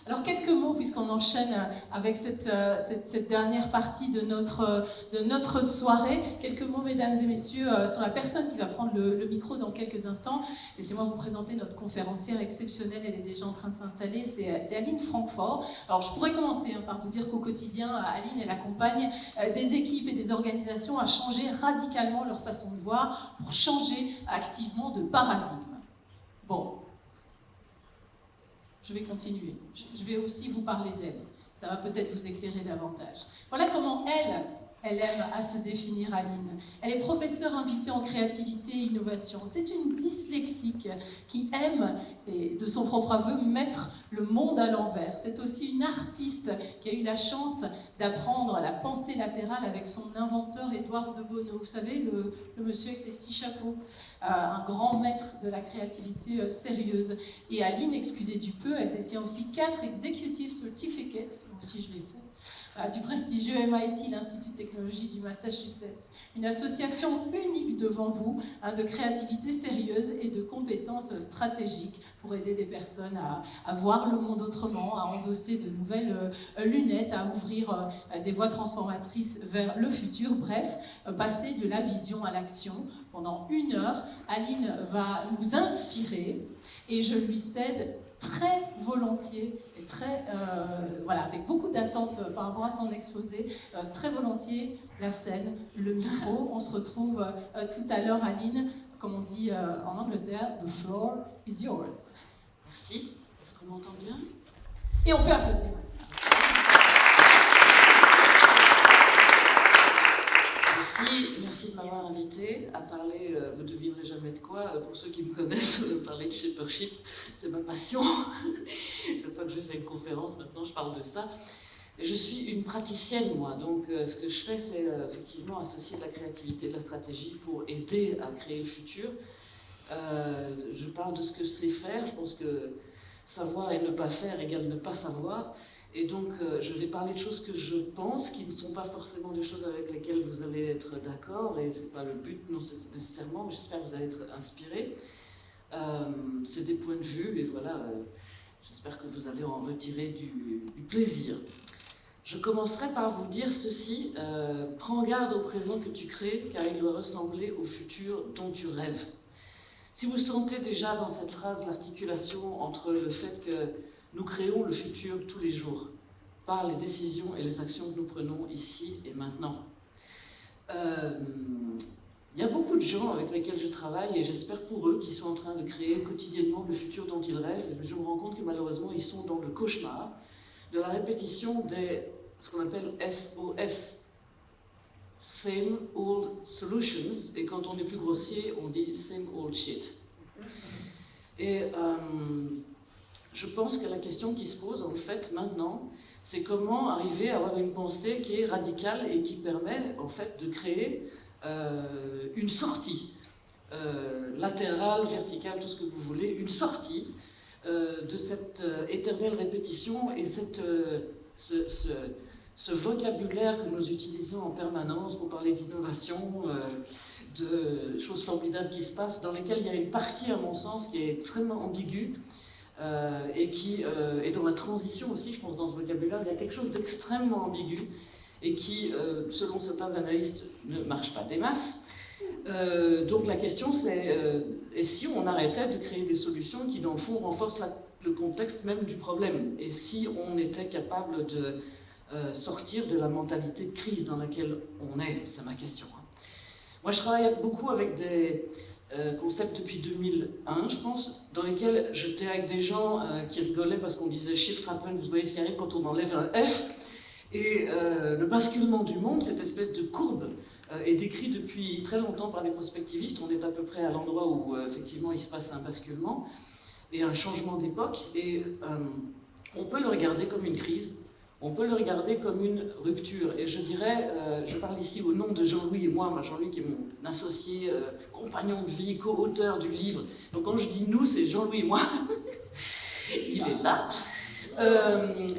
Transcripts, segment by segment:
Alors quelques mots, puisqu'on enchaîne avec cette dernière partie de notre soirée. Quelques mots, mesdames et messieurs, sur la personne qui va prendre le micro dans quelques instants. Laissez-moi vous présenter notre conférencière exceptionnelle, elle est déjà en train de s'installer, c'est Aline Francfort. Alors je pourrais commencer par vous dire qu'au quotidien, Aline, elle accompagne des équipes et des organisations à changer radicalement leur façon de voir pour changer activement de paradigme. Bon. Je vais continuer. Je vais aussi vous parler d'elle. Ça va peut-être vous éclairer davantage. Voilà comment elle aime à se définir, Aline. Elle est professeure invitée en créativité et innovation. C'est une dyslexique qui aime, et de son propre aveu, mettre le monde à l'envers. C'est aussi une artiste qui a eu la chance d'apprendre la pensée latérale avec son inventeur Édouard de Bono. Vous savez, le monsieur avec les 6 chapeaux. Un grand maître de la créativité sérieuse. Et Aline, excusez du peu, elle détient aussi 4 Executive Certificates, moi aussi je l'ai fait, du prestigieux MIT, l'Institut de technologie du Massachusetts. Une association unique devant vous, de créativité sérieuse et de compétences stratégiques pour aider des personnes à voir le monde autrement, à endosser de nouvelles lunettes, à ouvrir des voies transformatrices vers le futur, bref, passer de la vision à l'action. Pendant 1 heure, Aline va nous inspirer et je lui cède très volontiers et avec beaucoup d'attentes par rapport à son exposé, très volontiers la scène, le micro. On se retrouve tout à l'heure, Aline, comme on dit en Angleterre, the floor is yours. Merci. Est-ce qu'on m'entend bien? Et on peut applaudir. Merci de m'avoir invité à parler, vous ne devinerez jamais de quoi, pour ceux qui me connaissent, parler de shapership, c'est ma passion. Chaque fois que je fais une conférence, maintenant je parle de ça. Et je suis une praticienne, moi, donc ce que je fais, c'est effectivement associer de la créativité, de la stratégie pour aider à créer le futur. Je parle de ce que je sais faire, je pense que savoir et ne pas faire égale ne pas savoir. Et donc, je vais parler de choses que je pense, qui ne sont pas forcément des choses avec lesquelles vous allez être d'accord, et ce n'est pas le but, non, nécessairement, mais j'espère que vous allez être inspirés. C'est des points de vue, et voilà, j'espère que vous allez en retirer du plaisir. Je commencerai par vous dire ceci, prends garde au présent que tu crées, car il doit ressembler au futur dont tu rêves. Si vous sentez déjà dans cette phrase l'articulation entre le fait que nous créons le futur tous les jours, par les décisions et les actions que nous prenons ici et maintenant. Il y a beaucoup de gens avec lesquels je travaille, et j'espère pour eux, qui sont en train de créer quotidiennement le futur dont ils rêvent. Je me rends compte que malheureusement, ils sont dans le cauchemar de la répétition des ce qu'on appelle SOS, Same Old Solutions, et quand on est plus grossier, on dit Same Old Shit. Et je pense que la question qui se pose en fait maintenant, c'est comment arriver à avoir une pensée qui est radicale et qui permet en fait de créer une sortie latérale, verticale, tout ce que vous voulez, une sortie de cette éternelle répétition et ce vocabulaire que nous utilisons en permanence pour parler d'innovation, de choses formidables qui se passent, dans lesquelles il y a une partie, à mon sens, qui est extrêmement ambiguë, et qui est dans la transition aussi, je pense, dans ce vocabulaire, il y a quelque chose d'extrêmement ambigu et qui, selon certains analystes, ne marche pas des masses. Donc la question c'est, et si on arrêtait de créer des solutions qui, dans le fond, renforcent le contexte même du problème? Et si on était capable de sortir de la mentalité de crise dans laquelle on est? C'est ma question. Moi, je travaille beaucoup avec des concept depuis 2001, je pense, dans lesquels j'étais avec des gens qui rigolaient parce qu'on disait shift happen, vous voyez ce qui arrive quand on enlève un F. Et le basculement du monde, cette espèce de courbe, est décrit depuis très longtemps par des prospectivistes. On est à peu près à l'endroit où effectivement il se passe un basculement et un changement d'époque. Et on peut le regarder comme une crise. On peut le regarder comme une rupture. Et je dirais, je parle ici au nom de Jean-Louis et moi, Jean-Louis qui est mon associé, compagnon de vie, co-auteur du livre. Donc quand je dis nous, c'est Jean-Louis et moi. Il est là.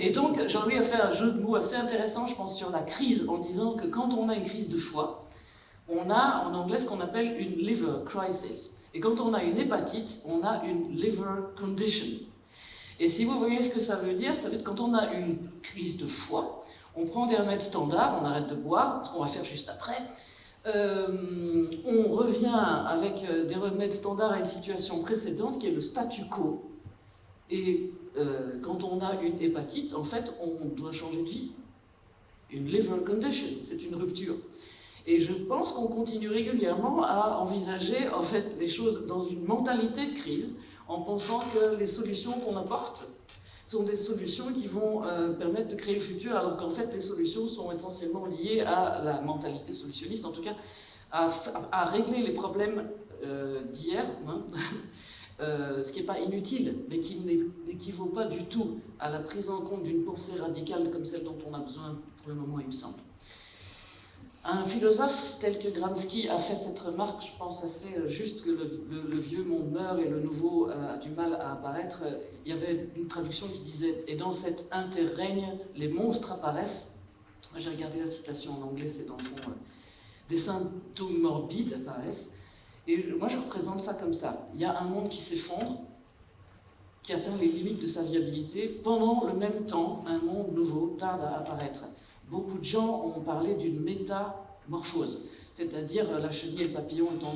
Et donc Jean-Louis a fait un jeu de mots assez intéressant, je pense, sur la crise, en disant que quand on a une crise de foi, on a en anglais ce qu'on appelle une liver crisis. Et quand on a une hépatite, on a une liver condition. Et si vous voyez ce que ça veut dire que quand on a une crise de foie, on prend des remèdes standards, on arrête de boire, ce qu'on va faire juste après. On revient avec des remèdes standards à une situation précédente qui est le statu quo. Et quand on a une hépatite, en fait, on doit changer de vie. Une liver condition, c'est une rupture. Et je pense qu'on continue régulièrement à envisager en fait les choses dans une mentalité de crise, en pensant que les solutions qu'on apporte sont des solutions qui vont permettre de créer le futur, alors qu'en fait les solutions sont essentiellement liées à la mentalité solutionniste, en tout cas à régler les problèmes d'hier, hein, ce qui n'est pas inutile, mais qui n'équivaut pas du tout à la prise en compte d'une pensée radicale comme celle dont on a besoin pour le moment, il me semble. Un philosophe tel que Gramsci a fait cette remarque, je pense assez juste, que le vieux monde meurt et le nouveau a du mal à apparaître. Il y avait une traduction qui disait « Et dans cet interrègne, les monstres apparaissent ». Moi j'ai regardé la citation en anglais, c'est dans le fond « Des symptômes morbides apparaissent ». Et moi je représente ça comme ça. Il y a un monde qui s'effondre, qui atteint les limites de sa viabilité. Pendant le même temps, un monde nouveau tarde à apparaître. Beaucoup de gens ont parlé d'une métamorphose, c'est-à-dire la chenille et le papillon étant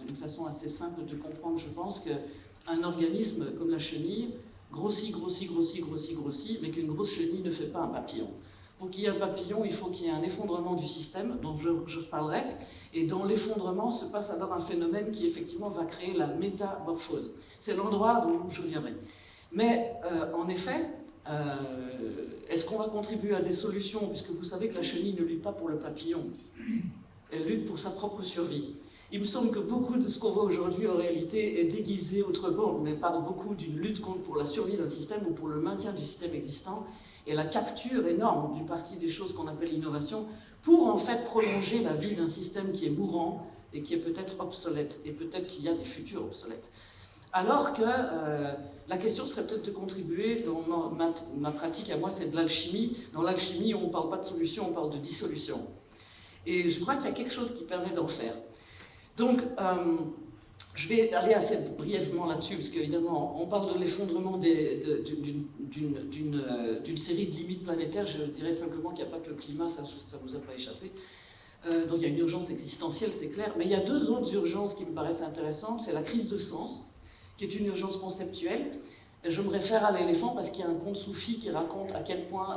une façon assez simple de comprendre. Je pense qu'un organisme comme la chenille grossit, mais qu'une grosse chenille ne fait pas un papillon. Pour qu'il y ait un papillon, il faut qu'il y ait un effondrement du système, dont je reparlerai, et dans l'effondrement se passe alors un phénomène qui effectivement va créer la métamorphose. C'est l'endroit d'où je reviendrai. Mais en effet, est-ce qu'on va contribuer à des solutions, puisque vous savez que la chenille ne lutte pas pour le papillon, elle lutte pour sa propre survie. Il me semble que beaucoup de ce qu'on voit aujourd'hui en réalité est déguisé autrement. On parle beaucoup d'une lutte pour la survie d'un système ou pour le maintien du système existant, et la capture énorme d'une partie des choses qu'on appelle l'innovation pour en fait prolonger la vie d'un système qui est mourant et qui est peut-être obsolète, et peut-être qu'il y a des futurs obsolètes. Alors que la question serait peut-être de contribuer, dans ma pratique à moi c'est de l'alchimie. Dans l'alchimie on ne parle pas de solution, on parle de dissolution. Et je crois qu'il y a quelque chose qui permet d'en faire. Donc je vais aller assez brièvement là-dessus, parce qu'évidemment on parle de l'effondrement d'une série de limites planétaires. Je dirais simplement qu'il n'y a pas que le climat, ça ne vous a pas échappé. Donc il y a une urgence existentielle, c'est clair. Mais il y a deux autres urgences qui me paraissent intéressantes. C'est la crise de sens, qui est une urgence conceptuelle. Je me réfère à l'éléphant parce qu'il y a un conte soufi qui raconte à quel point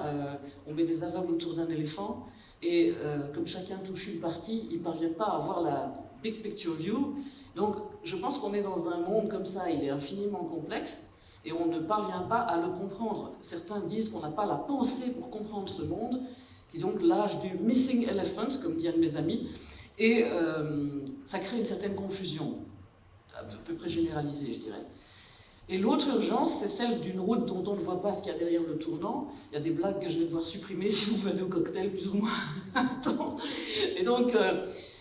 on met des aveugles autour d'un éléphant et comme chacun touche une partie, ils ne parviennent pas à avoir la big picture view. Donc je pense qu'on est dans un monde comme ça, il est infiniment complexe et on ne parvient pas à le comprendre. Certains disent qu'on n'a pas la pensée pour comprendre ce monde, qui est donc l'âge du missing elephant, comme dit un de mes amis, et ça crée une certaine confusion, à peu près généralisée, je dirais. Et l'autre urgence, c'est celle d'une route dont on ne voit pas ce qu'il y a derrière le tournant. Il y a des blagues que je vais devoir supprimer si vous venez au cocktail, plus ou moins un temps. Et donc,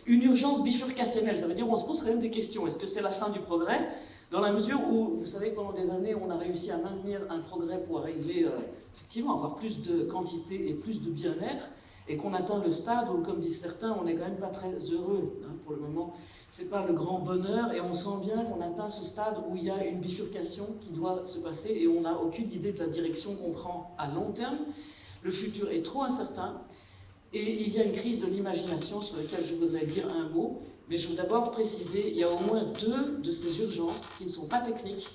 une urgence bifurcationnelle, ça veut dire qu'on se pose quand même des questions. Est-ce que c'est la fin du progrès? Dans la mesure où, vous savez que pendant des années, on a réussi à maintenir un progrès pour arriver, effectivement, à avoir plus de quantité et plus de bien-être, et qu'on atteint le stade où, comme disent certains, on n'est quand même pas très heureux, hein, pour le moment. C'est pas le grand bonheur, et on sent bien qu'on atteint ce stade où il y a une bifurcation qui doit se passer, et on n'a aucune idée de la direction qu'on prend à long terme. Le futur est trop incertain, et il y a une crise de l'imagination sur laquelle je voudrais dire un mot, mais je veux d'abord préciser, il y a au moins deux de ces urgences qui ne sont pas techniques,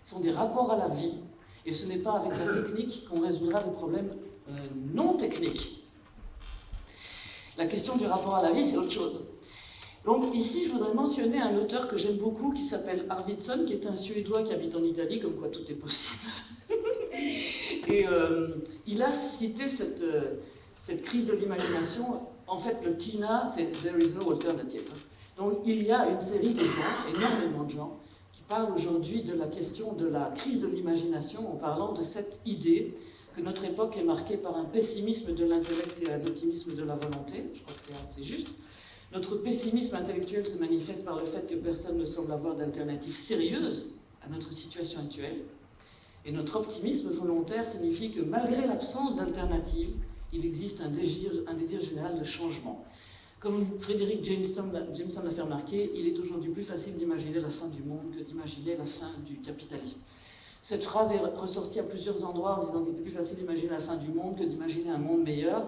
sont des rapports à la vie, et ce n'est pas avec la technique qu'on résoudra des problèmes non techniques. La question du rapport à la vie, c'est autre chose. Donc ici, je voudrais mentionner un auteur que j'aime beaucoup, qui s'appelle Arvidsson, qui est un Suédois qui habite en Italie, comme quoi tout est possible. Et il a cité cette crise de l'imagination. En fait, le TINA, c'est « There is no alternative ». Donc il y a une série de gens, énormément de gens, qui parlent aujourd'hui de la question de la crise de l'imagination en parlant de cette idée que notre époque est marquée par un pessimisme de l'intellect et un optimisme de la volonté. Je crois que c'est assez juste. Notre pessimisme intellectuel se manifeste par le fait que personne ne semble avoir d'alternative sérieuse à notre situation actuelle. Et notre optimisme volontaire signifie que malgré l'absence d'alternative, il existe un désir général de changement. Comme Frédéric Jameson l'a fait remarquer, il est aujourd'hui plus facile d'imaginer la fin du monde que d'imaginer la fin du capitalisme. Cette phrase est ressortie à plusieurs endroits en disant qu'il était plus facile d'imaginer la fin du monde que d'imaginer un monde meilleur.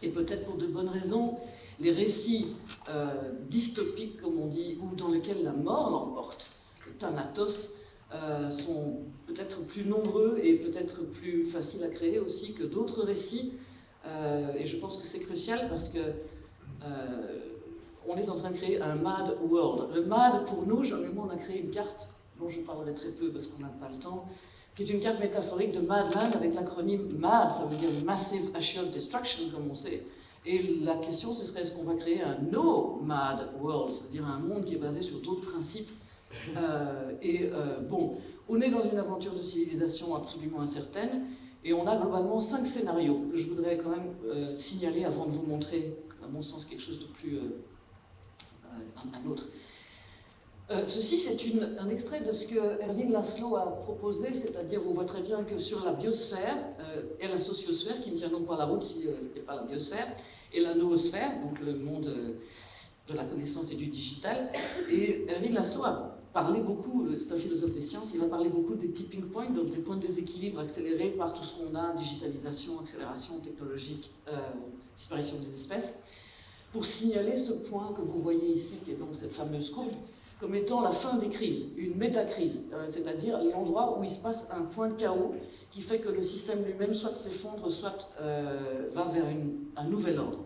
Et peut-être pour de bonnes raisons, les récits dystopiques, comme on dit, ou dans lesquels la mort l'emporte, le Thanatos, sont peut-être plus nombreux et peut-être plus faciles à créer aussi que d'autres récits. Et je pense que c'est crucial parce que on est en train de créer un mad world. Le mad, pour nous, on a créé une carte dont je parlerai très peu parce qu'on n'a pas le temps, qui est une carte métaphorique de Madland avec l'acronyme MAD, ça veut dire Massive Assured Destruction, comme on sait. Et la question, ce serait est-ce qu'on va créer un no-mad world, c'est-à-dire un monde qui est basé sur d'autres principes. Bon, on est dans une aventure de civilisation absolument incertaine, et on a globalement 5 scénarios que je voudrais quand même signaler avant de vous montrer, à mon sens, quelque chose de plus... un autre. Ceci, c'est un extrait de ce que Erving Laszlo a proposé, c'est-à-dire, vous voyez très bien que sur la biosphère et la sociosphère, qui ne tient donc pas la route s'il n'y a pas la biosphère, et la noosphère, donc le monde de la connaissance et du digital. Et Erving Laszlo a parlé beaucoup, c'est un philosophe des sciences, il a parlé beaucoup des tipping points, donc des points de déséquilibre accélérés par tout ce qu'on a, digitalisation, accélération technologique, disparition des espèces, pour signaler ce point que vous voyez ici, qui est donc cette fameuse courbe, comme étant la fin des crises, une métacrise, c'est-à-dire l'endroit où il se passe un point de chaos qui fait que le système lui-même soit s'effondre, soit va vers un nouvel ordre.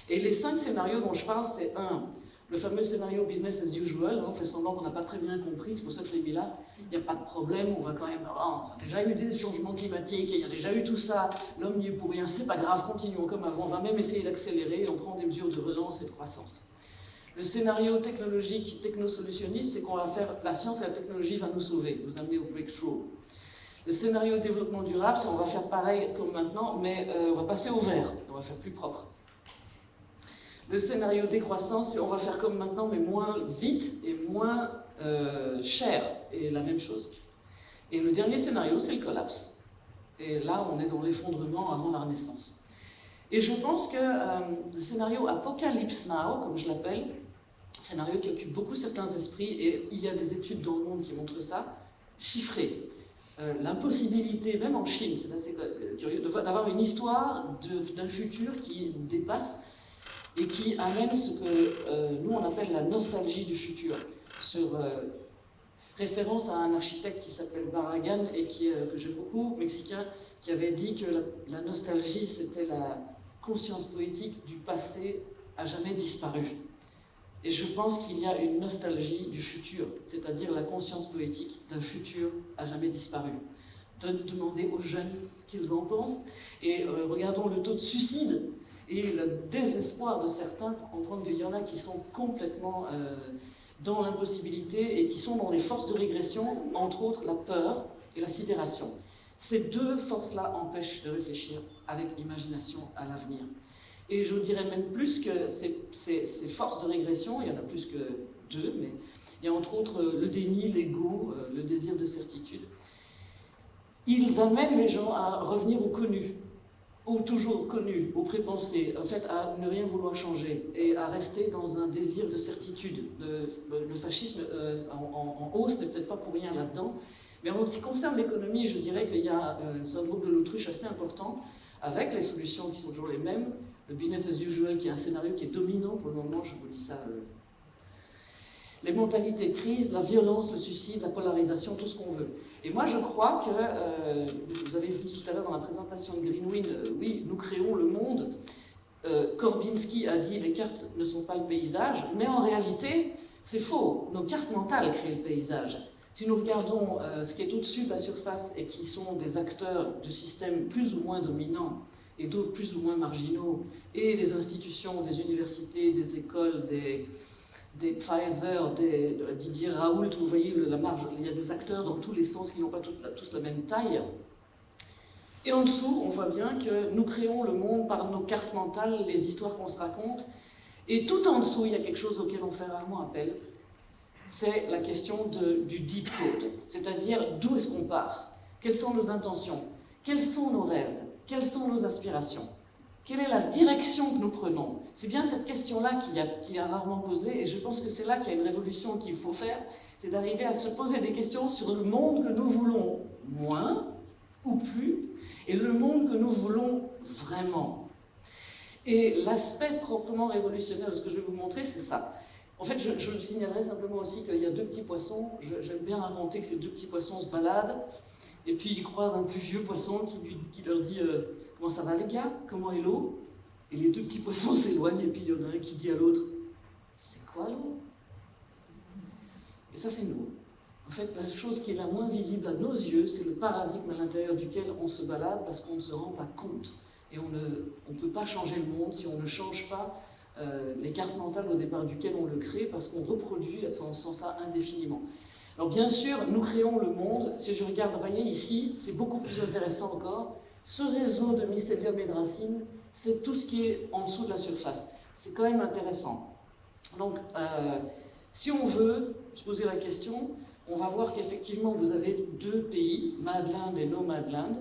Et les 5 scénarios dont je parle, c'est le fameux scénario business as usual, on fait semblant qu'on n'a pas très bien compris, c'est pour ça que je l'ai mis là, il n'y a pas de problème, on va quand même... on a déjà eu des changements climatiques, il y a déjà eu tout ça, l'homme n'y est pour rien, c'est pas grave, continuons comme avant, on va même essayer d'accélérer, et on prend des mesures de relance et de croissance. Le scénario technologique, technosolutionniste, c'est qu'on va faire, la science et la technologie va nous sauver, nous amener au breakthrough. Le scénario développement durable, c'est qu'on va faire pareil comme maintenant, mais on va passer au vert, on va faire plus propre. Le scénario décroissance, c'est on va faire comme maintenant, mais moins vite et moins cher, et la même chose. Et le dernier scénario, c'est le collapse. Et là, on est dans l'effondrement avant la Renaissance. Et je pense que le scénario Apocalypse Now, comme je l'appelle, scénario qui occupe beaucoup certains esprits, et il y a des études dans le monde qui montrent ça, chiffré. L'impossibilité, même en Chine, c'est assez curieux, d'avoir une histoire d'un futur qui dépasse et qui amène ce que nous on appelle la nostalgie du futur, sur référence à un architecte qui s'appelle Barragan et que j'aime beaucoup, mexicain, qui avait dit que la nostalgie c'était la conscience poétique du passé à jamais disparu. Et je pense qu'il y a une nostalgie du futur, c'est-à-dire la conscience poétique d'un futur à jamais disparu. Demandez aux jeunes ce qu'ils en pensent, et regardons le taux de suicide et le désespoir de certains pour comprendre qu'il y en a qui sont complètement dans l'impossibilité et qui sont dans les forces de régression, entre autres la peur et la sidération. Ces 2 forces-là empêchent de réfléchir avec imagination à l'avenir. Et je dirais même plus que ces forces de régression, il y en a plus que 2, mais il y a entre autres le déni, l'ego, le désir de certitude. Ils amènent les gens à revenir au connu, au toujours connu, au prépensé, en fait à ne rien vouloir changer et à rester dans un désir de certitude. Le fascisme en hausse n'est peut-être pas pour rien là-dedans, mais en ce qui concerne l'économie, je dirais qu'il y a un syndrome de l'autruche assez important, avec les solutions qui sont toujours les mêmes, le business as usual qui est un scénario qui est dominant pour le moment, je vous dis ça, les mentalités de crise, la violence, le suicide, la polarisation, tout ce qu'on veut. Et moi je crois que, vous avez dit tout à l'heure dans la présentation de Greenwind, oui, nous créons le monde. Korbinski a dit les cartes ne sont pas le paysage, mais en réalité c'est faux, nos cartes mentales créent le paysage. Si nous regardons ce qui est au-dessus de la surface et qui sont des acteurs de systèmes plus ou moins dominants et d'autres plus ou moins marginaux, et des institutions, des universités, des écoles, des Pfizer, de Didier Raoult, vous voyez la marge, il y a des acteurs dans tous les sens qui n'ont pas tous la même taille. Et en dessous, on voit bien que nous créons le monde par nos cartes mentales, les histoires qu'on se raconte, et tout en dessous, il y a quelque chose auquel on fait rarement appel, c'est la question du deep code, c'est-à-dire d'où est-ce qu'on part, quelles sont nos intentions, quels sont nos rêves, quelles sont nos aspirations. Quelle est la direction que nous prenons? C'est bien cette question-là qu'il y a rarement posée, et je pense que c'est là qu'il y a une révolution qu'il faut faire, c'est d'arriver à se poser des questions sur le monde que nous voulons moins ou plus, et le monde que nous voulons vraiment. Et l'aspect proprement révolutionnaire de ce que je vais vous montrer, c'est ça. En fait, je signalerai simplement aussi qu'il y a deux petits poissons. J'aime bien raconter que ces deux petits poissons se baladent, et puis ils croisent un plus vieux poisson qui leur dit comment ça va les gars? Comment est l'eau? Et les deux petits poissons s'éloignent, et puis il y en a un qui dit à l'autre, c'est quoi l'eau? Et ça, c'est nous. En fait, la chose qui est la moins visible à nos yeux, c'est le paradigme à l'intérieur duquel on se balade parce qu'on ne se rend pas compte. Et on ne peut pas changer le monde si on ne change pas les cartes mentales au départ duquel on le crée, parce qu'on reproduit sans ça indéfiniment. Alors bien sûr, nous créons le monde. Si je regarde, vous voyez ici, c'est beaucoup plus intéressant encore. Ce réseau de mycélium et de racines, c'est tout ce qui est en dessous de la surface. C'est quand même intéressant. Donc, si on veut se poser la question, on va voir qu'effectivement, vous avez deux pays, Madland et No-Madland.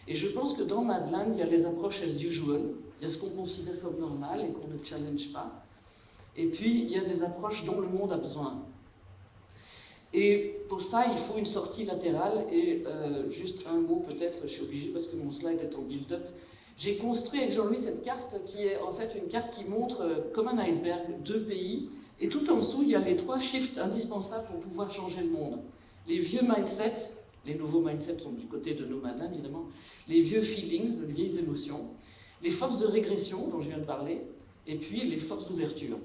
Et je pense que dans Madland, il y a les approches as usual. Il y a ce qu'on considère comme normal et qu'on ne challenge pas. Et puis, il y a des approches dont le monde a besoin. Et pour ça, il faut une sortie latérale. Et juste un mot peut-être, je suis obligée parce que mon slide est en build-up. J'ai construit avec Jean-Louis cette carte qui est en fait une carte qui montre, comme un iceberg, deux pays. Et tout en dessous, il y a les trois shifts indispensables pour pouvoir changer le monde. Les vieux mindsets, les nouveaux mindsets sont du côté de No-Madland, évidemment. Les vieux feelings, les vieilles émotions. Les forces de régression, dont je viens de parler. Et puis les forces d'ouverture.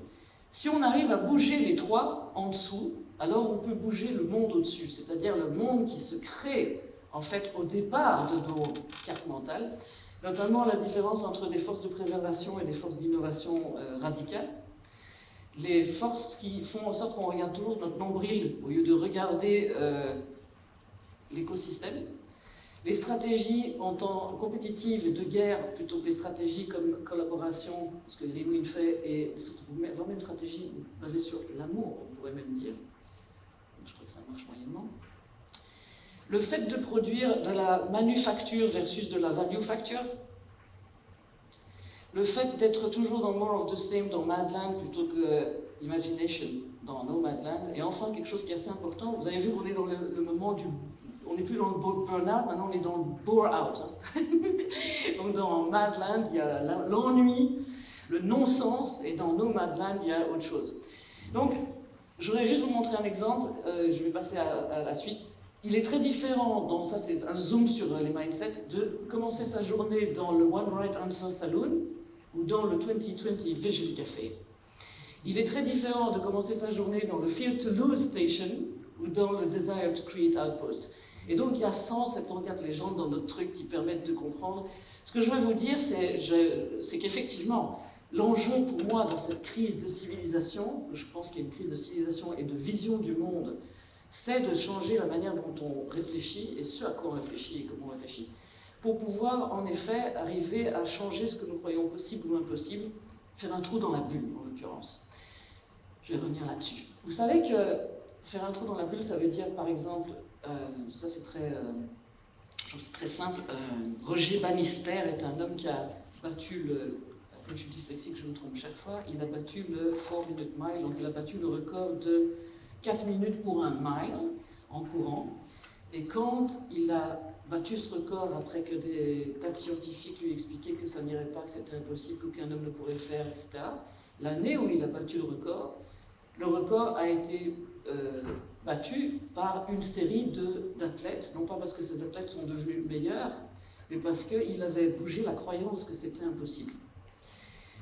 Si on arrive à bouger les trois en dessous, alors on peut bouger le monde au-dessus. C'est-à-dire le monde qui se crée, en fait, au départ de nos cartes mentales. Notamment la différence entre des forces de préservation et des forces d'innovation radicales. Les forces qui font en sorte qu'on regarde toujours notre nombril au lieu de regarder l'écosystème. Les stratégies en temps compétitives et de guerre, plutôt que des stratégies comme collaboration, ce que Greenwin fait, et vraiment une stratégie basée sur l'amour, on pourrait même dire. Je crois que ça marche moyennement. Le fait de produire de la manufacture versus de la value facture. Le fait d'être toujours dans more of the same dans Madland plutôt que imagination dans No-Madland. Et enfin, quelque chose qui est assez important, vous avez vu qu'on est dans le moment du... On n'est plus dans le burn-out, maintenant on est dans le bore-out. Hein. Donc dans Madland, il y a l'ennui, le non-sens, et dans No-Madland, il y a autre chose. Donc, je voudrais juste vous montrer un exemple, je vais passer à la suite. Il est très différent, ça c'est un zoom sur les mindsets, de commencer sa journée dans le One Right Answer Saloon ou dans le 2020 Vision Café. Il est très différent de commencer sa journée dans le Fear to Lose Station ou dans le Desire to Create Outpost. Et donc il y a 174 légendes dans notre truc qui permettent de comprendre. Ce que je veux vous dire, c'est qu'effectivement, l'enjeu pour moi dans cette crise de civilisation, je pense qu'il y a une crise de civilisation et de vision du monde, c'est de changer la manière dont on réfléchit et ce à quoi on réfléchit et comment on réfléchit. Pour pouvoir, en effet, arriver à changer ce que nous croyons possible ou impossible, faire un trou dans la bulle, en l'occurrence. Je vais revenir là-dessus. Vous savez que faire un trou dans la bulle, ça veut dire, par exemple, ça c'est très simple, Roger Bannister est un homme qui a battu comme je suis dyslexique, je me trompe chaque fois, il a battu le 4-minute mile, donc il a battu le record de 4 minutes pour un mile en courant. Et quand il a battu ce record après que des tas de scientifiques lui expliquaient que ça n'irait pas, que c'était impossible, qu'aucun homme ne pourrait le faire, etc., l'année où il a battu le record a été battu par une série d'athlètes, non pas parce que ces athlètes sont devenus meilleurs, mais parce qu'il avait bougé la croyance que c'était impossible.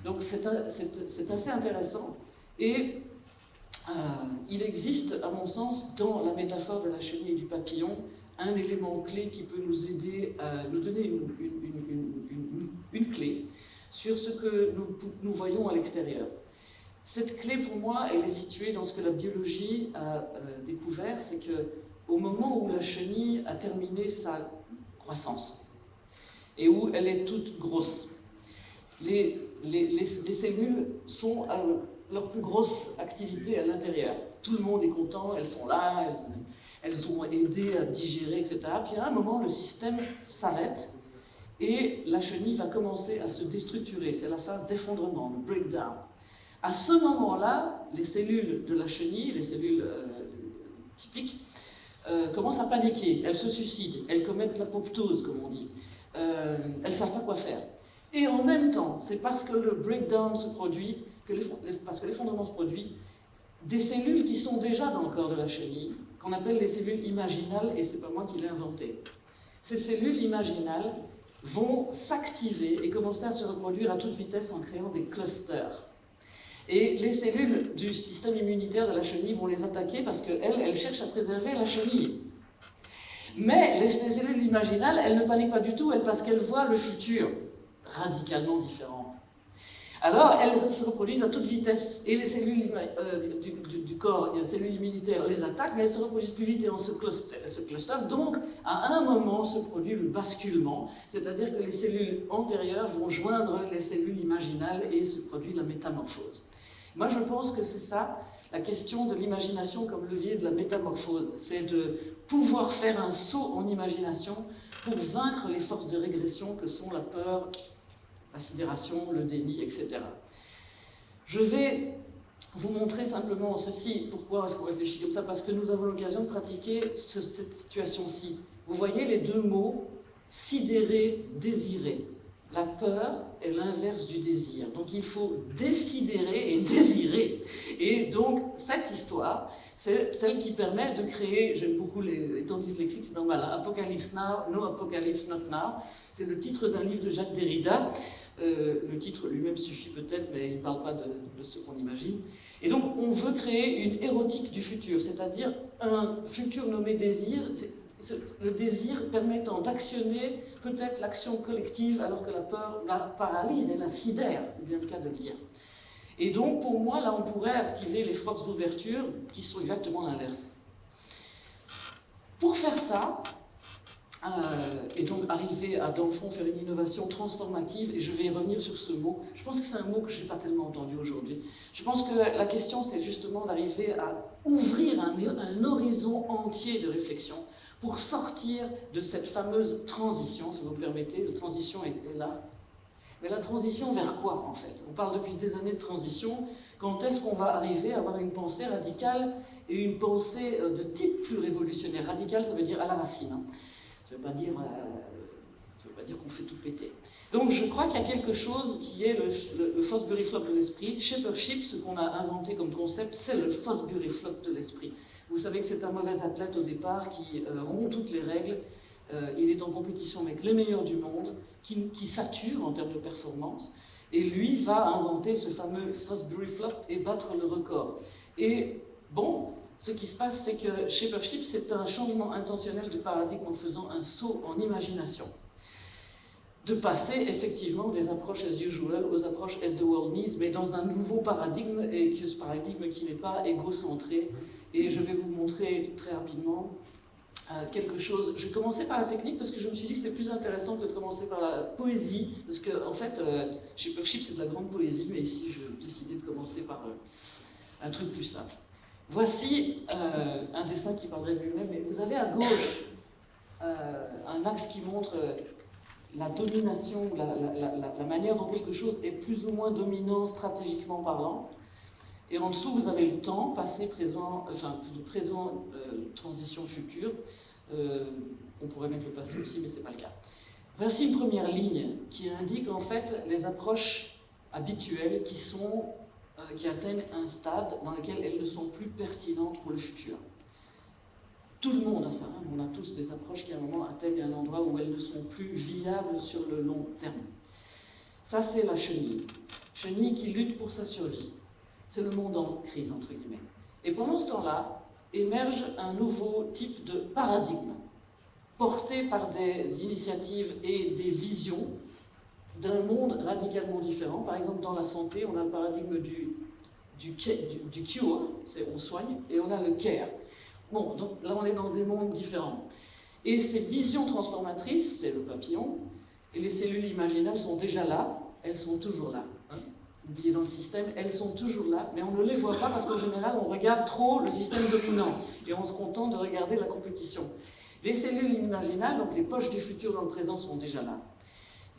Donc c'est assez intéressant. Et il existe, à mon sens, dans la métaphore de la chenille et du papillon, un élément clé qui peut nous aider à nous donner une clé sur ce que nous voyons à l'extérieur. Cette clé, pour moi, elle est située dans ce que la biologie a découvert, c'est qu'au moment où la chenille a terminé sa croissance, et où elle est toute grosse, les cellules sont à leur plus grosse activité à l'intérieur. Tout le monde est content, elles sont là, elles ont aidé à digérer, etc. Puis à un moment, le système s'arrête et la chenille va commencer à se déstructurer. C'est la phase d'effondrement, le breakdown. À ce moment-là, les cellules de la chenille, les cellules typiques, commencent à paniquer, elles se suicident, elles commettent l'apoptose, comme on dit. Elles ne savent pas quoi faire. Et en même temps, c'est parce que le breakdown se produit, parce que l'effondrement se produit, des cellules qui sont déjà dans le corps de la chenille, qu'on appelle les cellules imaginales, et c'est pas moi qui l'ai inventé. Ces cellules imaginales vont s'activer et commencer à se reproduire à toute vitesse en créant des clusters. Et les cellules du système immunitaire de la chenille vont les attaquer parce qu'elles cherchent à préserver la chenille. Mais les cellules imaginales, elles ne paniquent pas du tout, parce qu'elles voient le futur radicalement différent. Alors, elles se reproduisent à toute vitesse, et les cellules du corps, les cellules immunitaires les attaquent, mais elles se reproduisent plus vite et en se cluster. Donc, à un moment se produit le basculement, c'est-à-dire que les cellules antérieures vont joindre les cellules imaginales et se produit la métamorphose. Moi, je pense que c'est ça, la question de l'imagination comme levier de la métamorphose. C'est de pouvoir faire un saut en imagination pour vaincre les forces de régression que sont la peur, la sidération, le déni, etc. Je vais vous montrer simplement ceci. Pourquoi est-ce qu'on réfléchit comme ça? Parce que nous avons l'occasion de pratiquer cette situation-ci. Vous voyez les deux mots, sidérer, désirer. La peur est l'inverse du désir. Donc il faut désidérer et désirer. Et donc cette histoire, c'est celle qui permet de créer, j'aime beaucoup étant dyslexique, c'est normal, hein, Apocalypse Now, No Apocalypse Not Now. C'est le titre d'un livre de Jacques Derrida. Le titre lui-même suffit peut-être, mais il ne parle pas de ce qu'on imagine. Et donc on veut créer une érotique du futur, c'est-à-dire un futur nommé désir. Le désir permettant d'actionner peut-être l'action collective alors que la peur la paralyse et la sidère, c'est bien le cas de le dire. Et donc pour moi, là on pourrait activer les forces d'ouverture qui sont exactement l'inverse. Pour faire ça, et donc arriver à dans le fond faire une innovation transformative, et je vais y revenir sur ce mot, je pense que c'est un mot que je n'ai pas tellement entendu aujourd'hui. Je pense que la question c'est justement d'arriver à ouvrir un horizon entier de réflexion pour sortir de cette fameuse transition, si vous me permettez. La transition est là. Mais la transition vers quoi, en fait? On parle depuis des années de transition. Quand est-ce qu'on va arriver à avoir une pensée radicale et une pensée de type plus révolutionnaire? Radical, ça veut dire à la racine. Hein. Ça ne veut pas dire qu'on fait tout péter. Donc je crois qu'il y a quelque chose qui est le Fosbury Flop de l'esprit. Shapership, ce qu'on a inventé comme concept, c'est le Fosbury Flop de l'esprit. Vous savez que c'est un mauvais athlète au départ qui rompt toutes les règles. Il est en compétition avec les meilleurs du monde, qui sature en termes de performance. Et lui va inventer ce fameux Fosbury Flop et battre le record. Et bon, ce qui se passe, c'est que Shapership, c'est un changement intentionnel de paradigme en faisant un saut en imagination. De passer effectivement des approches as usual aux approches as the world needs, mais dans un nouveau paradigme, et que ce paradigme qui n'est pas égocentré. Et je vais vous montrer très rapidement quelque chose. Je vais commencer par la technique parce que je me suis dit que c'était plus intéressant que de commencer par la poésie, parce que en fait, Shapership c'est de la grande poésie, mais ici je décidé de commencer par un truc plus simple. Voici un dessin qui parlerait de lui-même, mais vous avez à gauche un axe qui montre la domination, la manière dont quelque chose est plus ou moins dominant stratégiquement parlant. Et en dessous, vous avez le temps, passé, présent, présent, transition, futur. On pourrait mettre le passé aussi, mais ce n'est pas le cas. Voici une première ligne qui indique en fait les approches habituelles qui atteignent un stade dans lequel elles ne sont plus pertinentes pour le futur. Tout le monde a ça, hein. On a tous des approches qui à un moment atteignent un endroit où elles ne sont plus viables sur le long terme. Ça, c'est la chenille. Chenille qui lutte pour sa survie. C'est le monde en crise, entre guillemets. Et pendant ce temps-là, émerge un nouveau type de paradigme, porté par des initiatives et des visions d'un monde radicalement différent. Par exemple, dans la santé, on a le paradigme du cure, c'est on soigne, et on a le care. Bon, donc là, on est dans des mondes différents. Et ces visions transformatrices, c'est le papillon, et les cellules imaginales sont déjà là, elles sont toujours là. Hein. Oubliées dans le système, elles sont toujours là, mais on ne les voit pas parce qu'en général, on regarde trop le système dominant et on se contente de regarder la compétition. Les cellules imaginales, donc les poches du futur dans le présent, sont déjà là.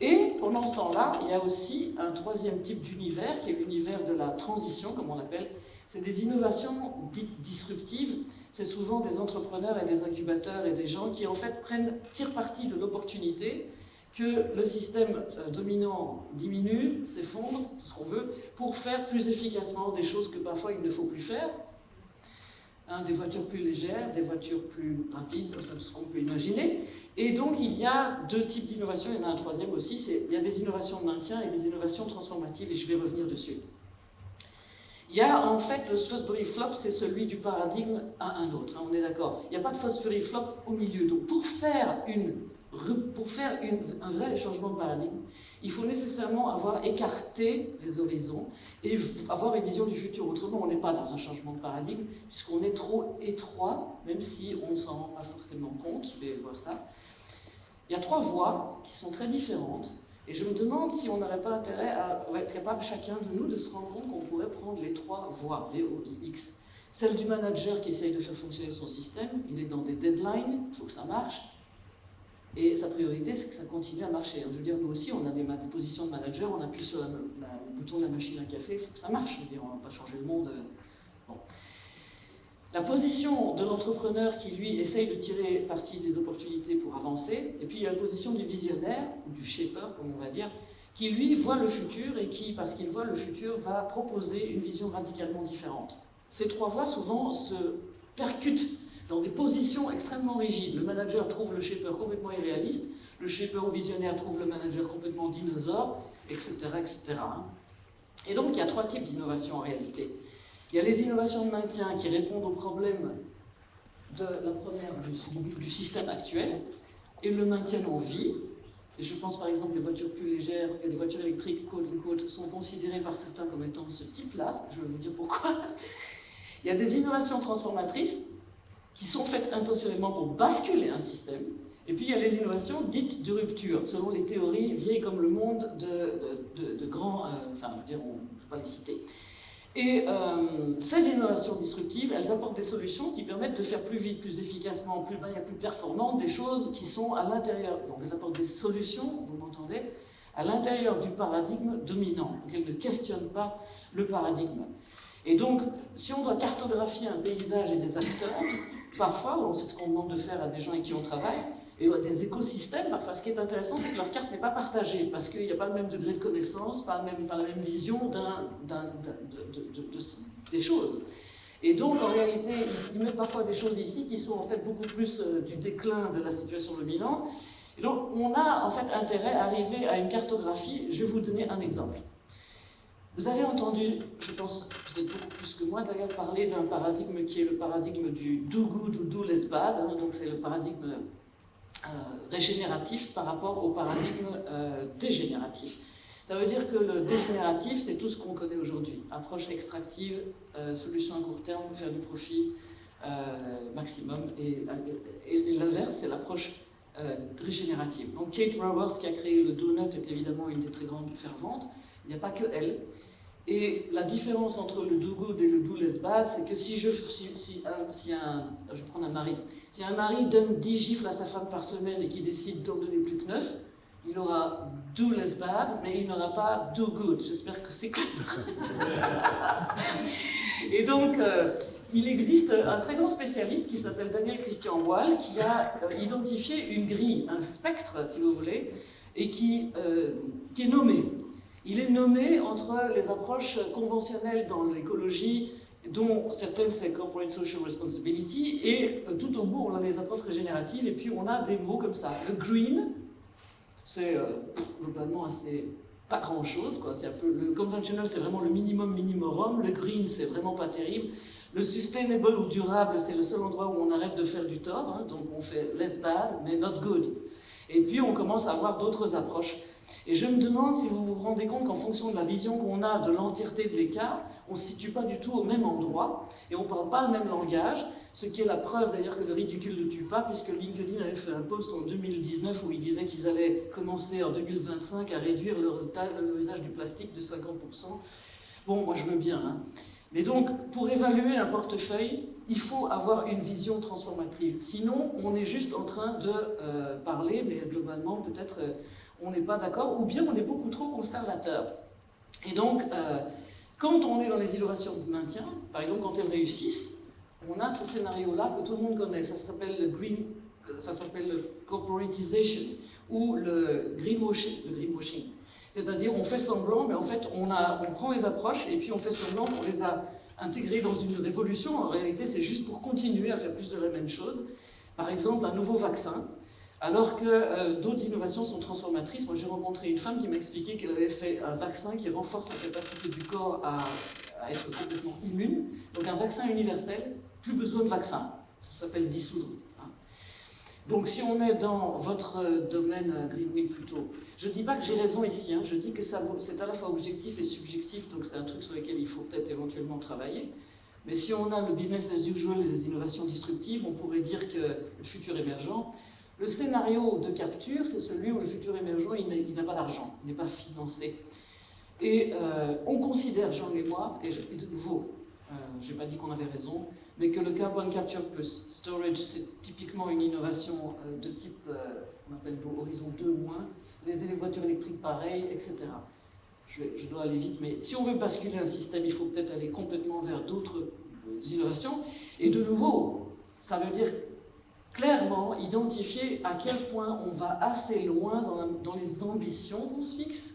Et pendant ce temps-là, il y a aussi un troisième type d'univers, qui est l'univers de la transition, comme on l'appelle. C'est des innovations dites disruptives. C'est souvent des entrepreneurs et des incubateurs et des gens qui, en fait, tirent parti de l'opportunité que le système dominant diminue, s'effondre, tout ce qu'on veut, pour faire plus efficacement des choses que parfois il ne faut plus faire. Des voitures plus légères, des voitures plus rapides, enfin tout ce qu'on peut imaginer. Et donc il y a deux types d'innovations, il y en a un troisième aussi, il y a des innovations de maintien et des innovations transformatives, et je vais revenir dessus. Il y a en fait le Fosbury Flop, c'est celui du paradigme à un autre, hein, on est d'accord. Il n'y a pas de Fosbury Flop au milieu. Donc pour faire un vrai changement de paradigme, il faut nécessairement avoir écarté les horizons et avoir une vision du futur. Autrement, on n'est pas dans un changement de paradigme, puisqu'on est trop étroit, même si on ne s'en rend pas forcément compte. Je vais voir ça. Il y a trois voies qui sont très différentes, et je me demande si on n'aurait pas intérêt à être capable, chacun de nous, de se rendre compte qu'on pourrait prendre les trois voies, V-O-I-X. Celle du manager qui essaye de faire fonctionner son système, il est dans des deadlines, il faut que ça marche. Et sa priorité, c'est que ça continue à marcher. Je veux dire, nous aussi, on a des positions de manager, on appuie sur le bouton de la machine à café, il faut que ça marche. Je veux dire, on ne va pas changer le monde. Bon. La position de l'entrepreneur qui, lui, essaye de tirer parti des opportunités pour avancer. Et puis, il y a la position du visionnaire, ou du shaper, comme on va dire, qui, lui, voit le futur et qui, parce qu'il voit le futur, va proposer une vision radicalement différente. Ces trois voies, souvent, se percutent dans des positions extrêmement rigides. Le manager trouve le shaper complètement irréaliste, le shaper ou visionnaire trouve le manager complètement dinosaure, etc., etc. Et donc, il y a trois types d'innovations en réalité. Il y a les innovations de maintien qui répondent aux problèmes de la première du système actuel et le maintiennent en vie. Et je pense par exemple que les voitures plus légères et les voitures électriques, quote, sont considérées par certains comme étant ce type-là. Je vais vous dire pourquoi. Il y a des innovations transformatrices qui sont faites intentionnellement pour basculer un système. Et puis il y a les innovations dites de rupture, selon les théories vieilles comme le monde de grands... enfin, je veux dire, on ne peut pas les citer. Et ces innovations disruptives, elles apportent des solutions qui permettent de faire plus vite, plus efficacement, plus performant des choses qui sont à l'intérieur. Donc elles apportent des solutions, vous m'entendez, à l'intérieur du paradigme dominant. Donc elles ne questionnent pas le paradigme. Et donc, si on doit cartographier un paysage et des acteurs, parfois, c'est ce qu'on demande de faire à des gens avec qui on travaille, et à des écosystèmes, parfois, ce qui est intéressant, c'est que leur carte n'est pas partagée, parce qu'il n'y a pas le même degré de connaissance, pas la même vision des choses. Et donc, en réalité, ils mettent parfois des choses ici qui sont en fait beaucoup plus du déclin de la situation dominante. Et donc, on a en fait intérêt à arriver à une cartographie. Je vais vous donner un exemple. Vous avez entendu, je pense peut-être beaucoup plus que moi d'ailleurs, parler d'un paradigme qui est le paradigme du do good ou do less bad, hein, donc c'est le paradigme régénératif par rapport au paradigme dégénératif. Ça veut dire que le dégénératif, c'est tout ce qu'on connaît aujourd'hui. Approche extractive, solution à court terme, faire du profit maximum, et l'inverse, c'est l'approche régénérative. Donc Kate Raworth, qui a créé le donut, est évidemment une des très grandes ferventes. Il n'y a pas que elle. Et la différence entre le do good et le do less bad, c'est que je vais prendre un mari. Si un mari donne 10 gifles à sa femme par semaine et qu'il décide d'en donner plus que 9, il aura do less bad, mais il n'aura pas do good. J'espère que c'est clair. Et donc, il existe un très grand spécialiste qui s'appelle Daniel Christian Boyle, qui a identifié une grille, un spectre, si vous voulez, et qui est nommé. Il est nommé entre les approches conventionnelles dans l'écologie, dont certaines c'est Corporate Social Responsibility, et tout au bout on a les approches régénératives, et puis on a des mots comme ça. Le green, c'est globalement assez pas grand chose, quoi. C'est un peu, le conventional c'est vraiment le minimum minimorum, le green c'est vraiment pas terrible. Le sustainable ou durable, c'est le seul endroit où on arrête de faire du tort, hein, donc on fait less bad, mais not good. Et puis on commence à avoir d'autres approches. Et je me demande si vous vous rendez compte qu'en fonction de la vision qu'on a de l'entièreté de l'écart, on ne se situe pas du tout au même endroit et on ne parle pas le même langage, ce qui est la preuve d'ailleurs que le ridicule ne tue pas, puisque LinkedIn avait fait un post en 2019 où ils disaient qu'ils allaient commencer en 2025 à réduire l'usage du plastique de 50%. Bon, moi je veux bien, hein. Mais donc, pour évaluer un portefeuille, il faut avoir une vision transformative. Sinon, on est juste en train de parler, mais globalement, peut-être... on n'est pas d'accord, ou bien on est beaucoup trop conservateur. Et donc, quand on est dans les innovations de maintien, par exemple quand elles réussissent, on a ce scénario-là que tout le monde connaît, ça s'appelle le corporatization ou le greenwashing. C'est-à-dire on fait semblant, mais en fait on prend les approches et puis on fait semblant qu'on les a intégrées dans une révolution. En réalité, c'est juste pour continuer à faire plus de la même chose. Par exemple, un nouveau vaccin. Alors que d'autres innovations sont transformatrices. Moi, j'ai rencontré une femme qui m'a expliqué qu'elle avait fait un vaccin qui renforce la capacité du corps à être complètement immune. Donc un vaccin universel, plus besoin de vaccin. Ça s'appelle dissoudre. Donc si on est dans votre domaine Greenwin plutôt, je ne dis pas que j'ai raison ici, je dis que c'est à la fois objectif et subjectif, donc c'est un truc sur lequel il faut peut-être éventuellement travailler. Mais si on a le business as usual et les innovations disruptives, on pourrait dire que le futur émergent, le scénario de capture, c'est celui où le futur émergent, il n'a pas d'argent, il n'est pas financé. Et on considère, Jean et moi, et de nouveau, je n'ai pas dit qu'on avait raison, mais que le carbon capture plus storage, c'est typiquement une innovation de type, on appelle horizon 2 moins, les voitures électriques pareil, etc. Je dois aller vite, mais si on veut basculer un système, il faut peut-être aller complètement vers d'autres innovations. Et de nouveau, ça veut dire clairement identifier à quel point on va assez loin dans les ambitions qu'on se fixe,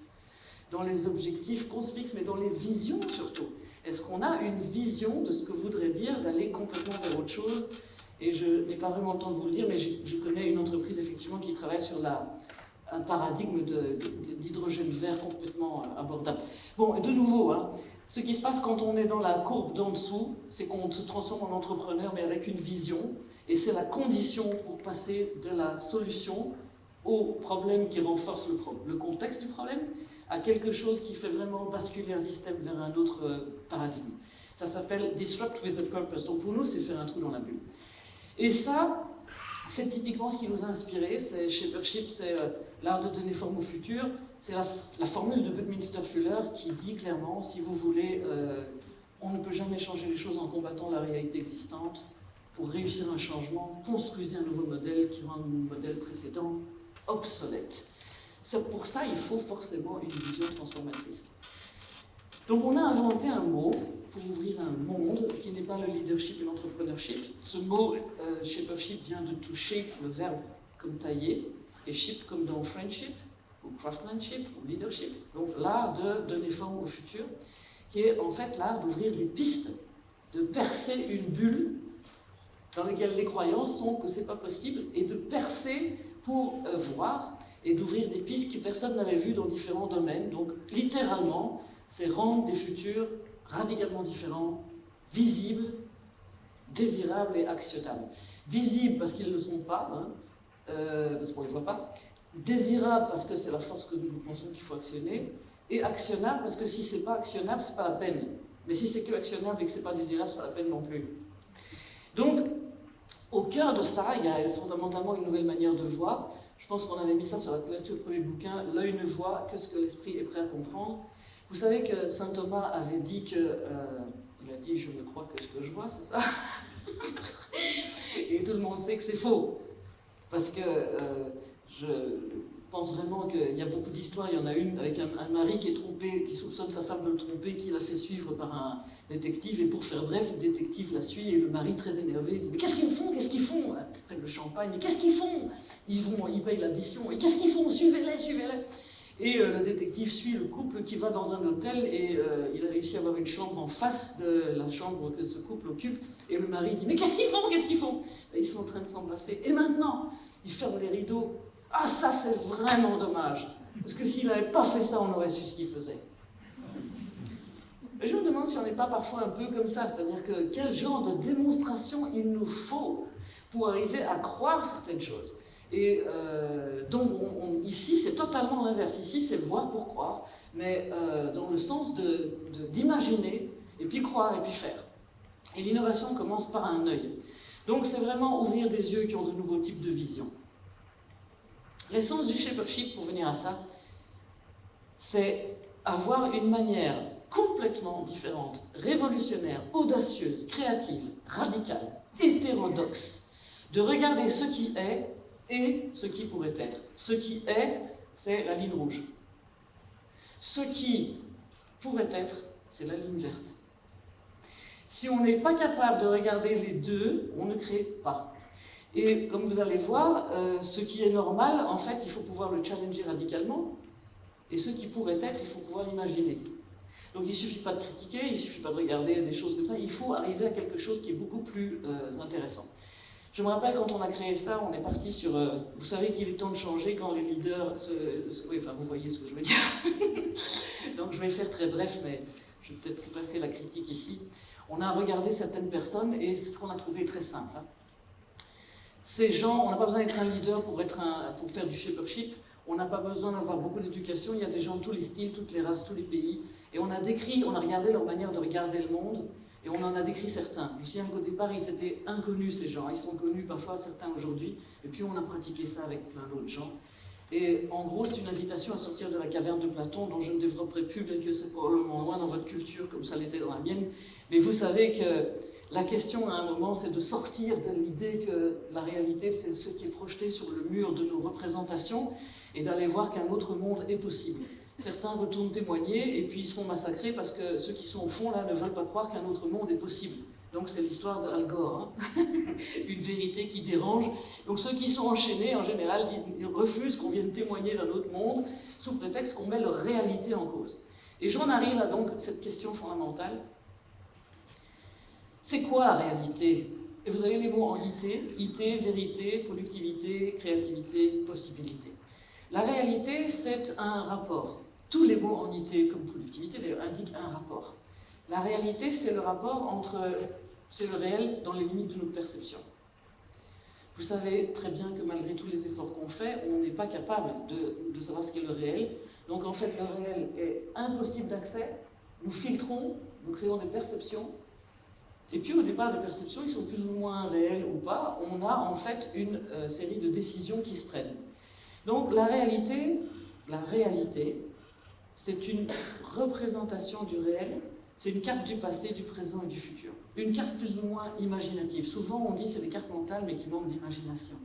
dans les objectifs qu'on se fixe, mais dans les visions surtout. Est-ce qu'on a une vision de ce que voudrait dire d'aller complètement vers autre chose? Et je n'ai pas vraiment le temps de vous le dire, mais je connais une entreprise effectivement qui travaille sur un paradigme d'hydrogène vert complètement abordable. Bon, et de nouveau, ce qui se passe quand on est dans la courbe d'en dessous, c'est qu'on se transforme en entrepreneur, mais avec une vision, et c'est la condition pour passer de la solution au problème qui renforce le contexte du problème, à quelque chose qui fait vraiment basculer un système vers un autre paradigme. Ça s'appelle Disrupt with a Purpose. Donc pour nous, c'est faire un trou dans la bulle. Et ça, c'est typiquement ce qui nous a inspiré. C'est Shapership, c'est l'art de donner forme au futur. C'est la formule de Buckminster-Fuller qui dit clairement, si vous voulez, on ne peut jamais changer les choses en combattant la réalité existante. Pour réussir un changement, construisez un nouveau modèle qui rend le modèle précédent obsolète. Pour ça, il faut forcément une vision transformatrice. Donc on a inventé un mot pour ouvrir un monde qui n'est pas le leadership et l'entrepreneurship. Ce mot, shapership, vient de to shape, le verbe comme tailler, et ship comme dans friendship, ou craftsmanship, ou leadership. Donc l'art de donner forme au futur, qui est en fait l'art d'ouvrir des pistes, de percer une bulle dans laquelle les croyances sont que c'est pas possible, et de percer pour voir et d'ouvrir des pistes que personne n'avait vues dans différents domaines. Donc, littéralement, c'est rendre des futurs radicalement différents, visibles, désirables et actionnables. Visibles parce qu'ils ne le sont pas, parce qu'on ne les voit pas. Désirables parce que c'est la force que nous pensons qu'il faut actionner. Et actionnables parce que si c'est pas actionnable, c'est pas la peine. Mais si c'est que actionnable et que c'est pas désirable, c'est pas la peine non plus. Donc, au cœur de ça, il y a fondamentalement une nouvelle manière de voir. Je pense qu'on avait mis ça sur la couverture du premier bouquin, l'œil ne voit que ce que l'esprit est prêt à comprendre. Vous savez que saint Thomas avait dit que, il a dit je ne crois que ce que je vois, c'est ça? Et tout le monde sait que c'est faux. Parce que je pense vraiment qu'il y a beaucoup d'histoires. Il y en a une avec un mari qui est trompé, qui soupçonne sa femme de le tromper, qui l'a fait suivre par un détective, et pour faire bref, le détective la suit, et le mari, très énervé, dit « Mais qu'est-ce qu'ils font? Qu'est-ce qu'ils font ?» Après le champagne, « Mais qu'est-ce qu'ils font? Ils payent l'addition, et qu'est-ce qu'ils font? Suivez-les, suivez-les !» Et le détective suit le couple qui va dans un hôtel, et il a réussi à avoir une chambre en face de la chambre que ce couple occupe, et le mari dit « Mais qu'est-ce qu'ils font? Qu'est-ce qu'ils font ?» Et ils sont en train de s'embrasser. Et maintenant, ils ferment les rideaux. Ah, ça, c'est vraiment dommage. Parce que s'il n'avait pas fait ça, on aurait su ce qu'il faisait. Mais je me demande si on n'est pas parfois un peu comme ça. C'est-à-dire que quel genre de démonstration il nous faut pour arriver à croire certaines choses. Et donc, ici, c'est totalement l'inverse. Ici, c'est voir pour croire, mais dans le sens d'imaginer, et puis croire, et puis faire. Et l'innovation commence par un œil. Donc, c'est vraiment ouvrir des yeux qui ont de nouveaux types de visions. L'essence du shapership, pour venir à ça, c'est avoir une manière complètement différente, révolutionnaire, audacieuse, créative, radicale, hétérodoxe, de regarder ce qui est et ce qui pourrait être. Ce qui est, c'est la ligne rouge. Ce qui pourrait être, c'est la ligne verte. Si on n'est pas capable de regarder les deux, on ne crée pas. Et comme vous allez voir, ce qui est normal, en fait, il faut pouvoir le challenger radicalement. Et ce qui pourrait être, il faut pouvoir l'imaginer. Donc il ne suffit pas de critiquer, il ne suffit pas de regarder des choses comme ça, il faut arriver à quelque chose qui est beaucoup plus intéressant. Je me rappelle quand on a créé ça, on est parti sur... vous savez qu'il est temps de changer quand les leaders... Oui, enfin, vous voyez ce que je veux dire. Donc je vais faire très bref, mais je vais peut-être plus passer la critique ici. On a regardé certaines personnes et c'est ce qu'on a trouvé très simple. Hein. Ces gens, on n'a pas besoin d'être un leader pour faire du shepherdship. On n'a pas besoin d'avoir beaucoup d'éducation. Il y a des gens de tous les styles, toutes les races, tous les pays. Et on a regardé leur manière de regarder le monde. Et on en a décrit certains. Je me souviens qu'au départ, ils étaient inconnus, ces gens. Ils sont connus parfois, certains aujourd'hui. Et puis on a pratiqué ça avec plein d'autres gens. Et en gros, c'est une invitation à sortir de la caverne de Platon, dont je ne développerai plus, bien que c'est probablement loin dans votre culture, comme ça l'était dans la mienne. Mais vous savez que la question, à un moment, c'est de sortir de l'idée que la réalité, c'est ce qui est projeté sur le mur de nos représentations, et d'aller voir qu'un autre monde est possible. Certains retournent témoigner, et puis ils se font massacrer parce que ceux qui sont au fond, là, ne veulent pas croire qu'un autre monde est possible. Donc c'est l'histoire d'Al Gore, hein. Une vérité qui dérange. Donc ceux qui sont enchaînés, en général, ils refusent qu'on vienne témoigner d'un autre monde, sous prétexte qu'on met leur réalité en cause. Et j'en arrive à donc cette question fondamentale. C'est quoi la réalité? Et vous avez les mots en IT, vérité, productivité, créativité, possibilité. La réalité, c'est un rapport. Tous les mots en IT comme productivité, d'ailleurs, indiquent un rapport. La réalité, c'est le rapport entre... c'est le réel dans les limites de notre perception. Vous savez très bien que malgré tous les efforts qu'on fait, on n'est pas capable de savoir ce qu'est le réel. Donc en fait, le réel est impossible d'accès. Nous filtrons, nous créons des perceptions. Et puis au départ, les perceptions, ils sont plus ou moins réelles ou pas. On a en fait une série de décisions qui se prennent. Donc la réalité, c'est une représentation du réel. C'est une carte du passé, du présent et du futur. Une carte plus ou moins imaginative. Souvent, on dit que c'est des cartes mentales, mais qui manquent d'imagination.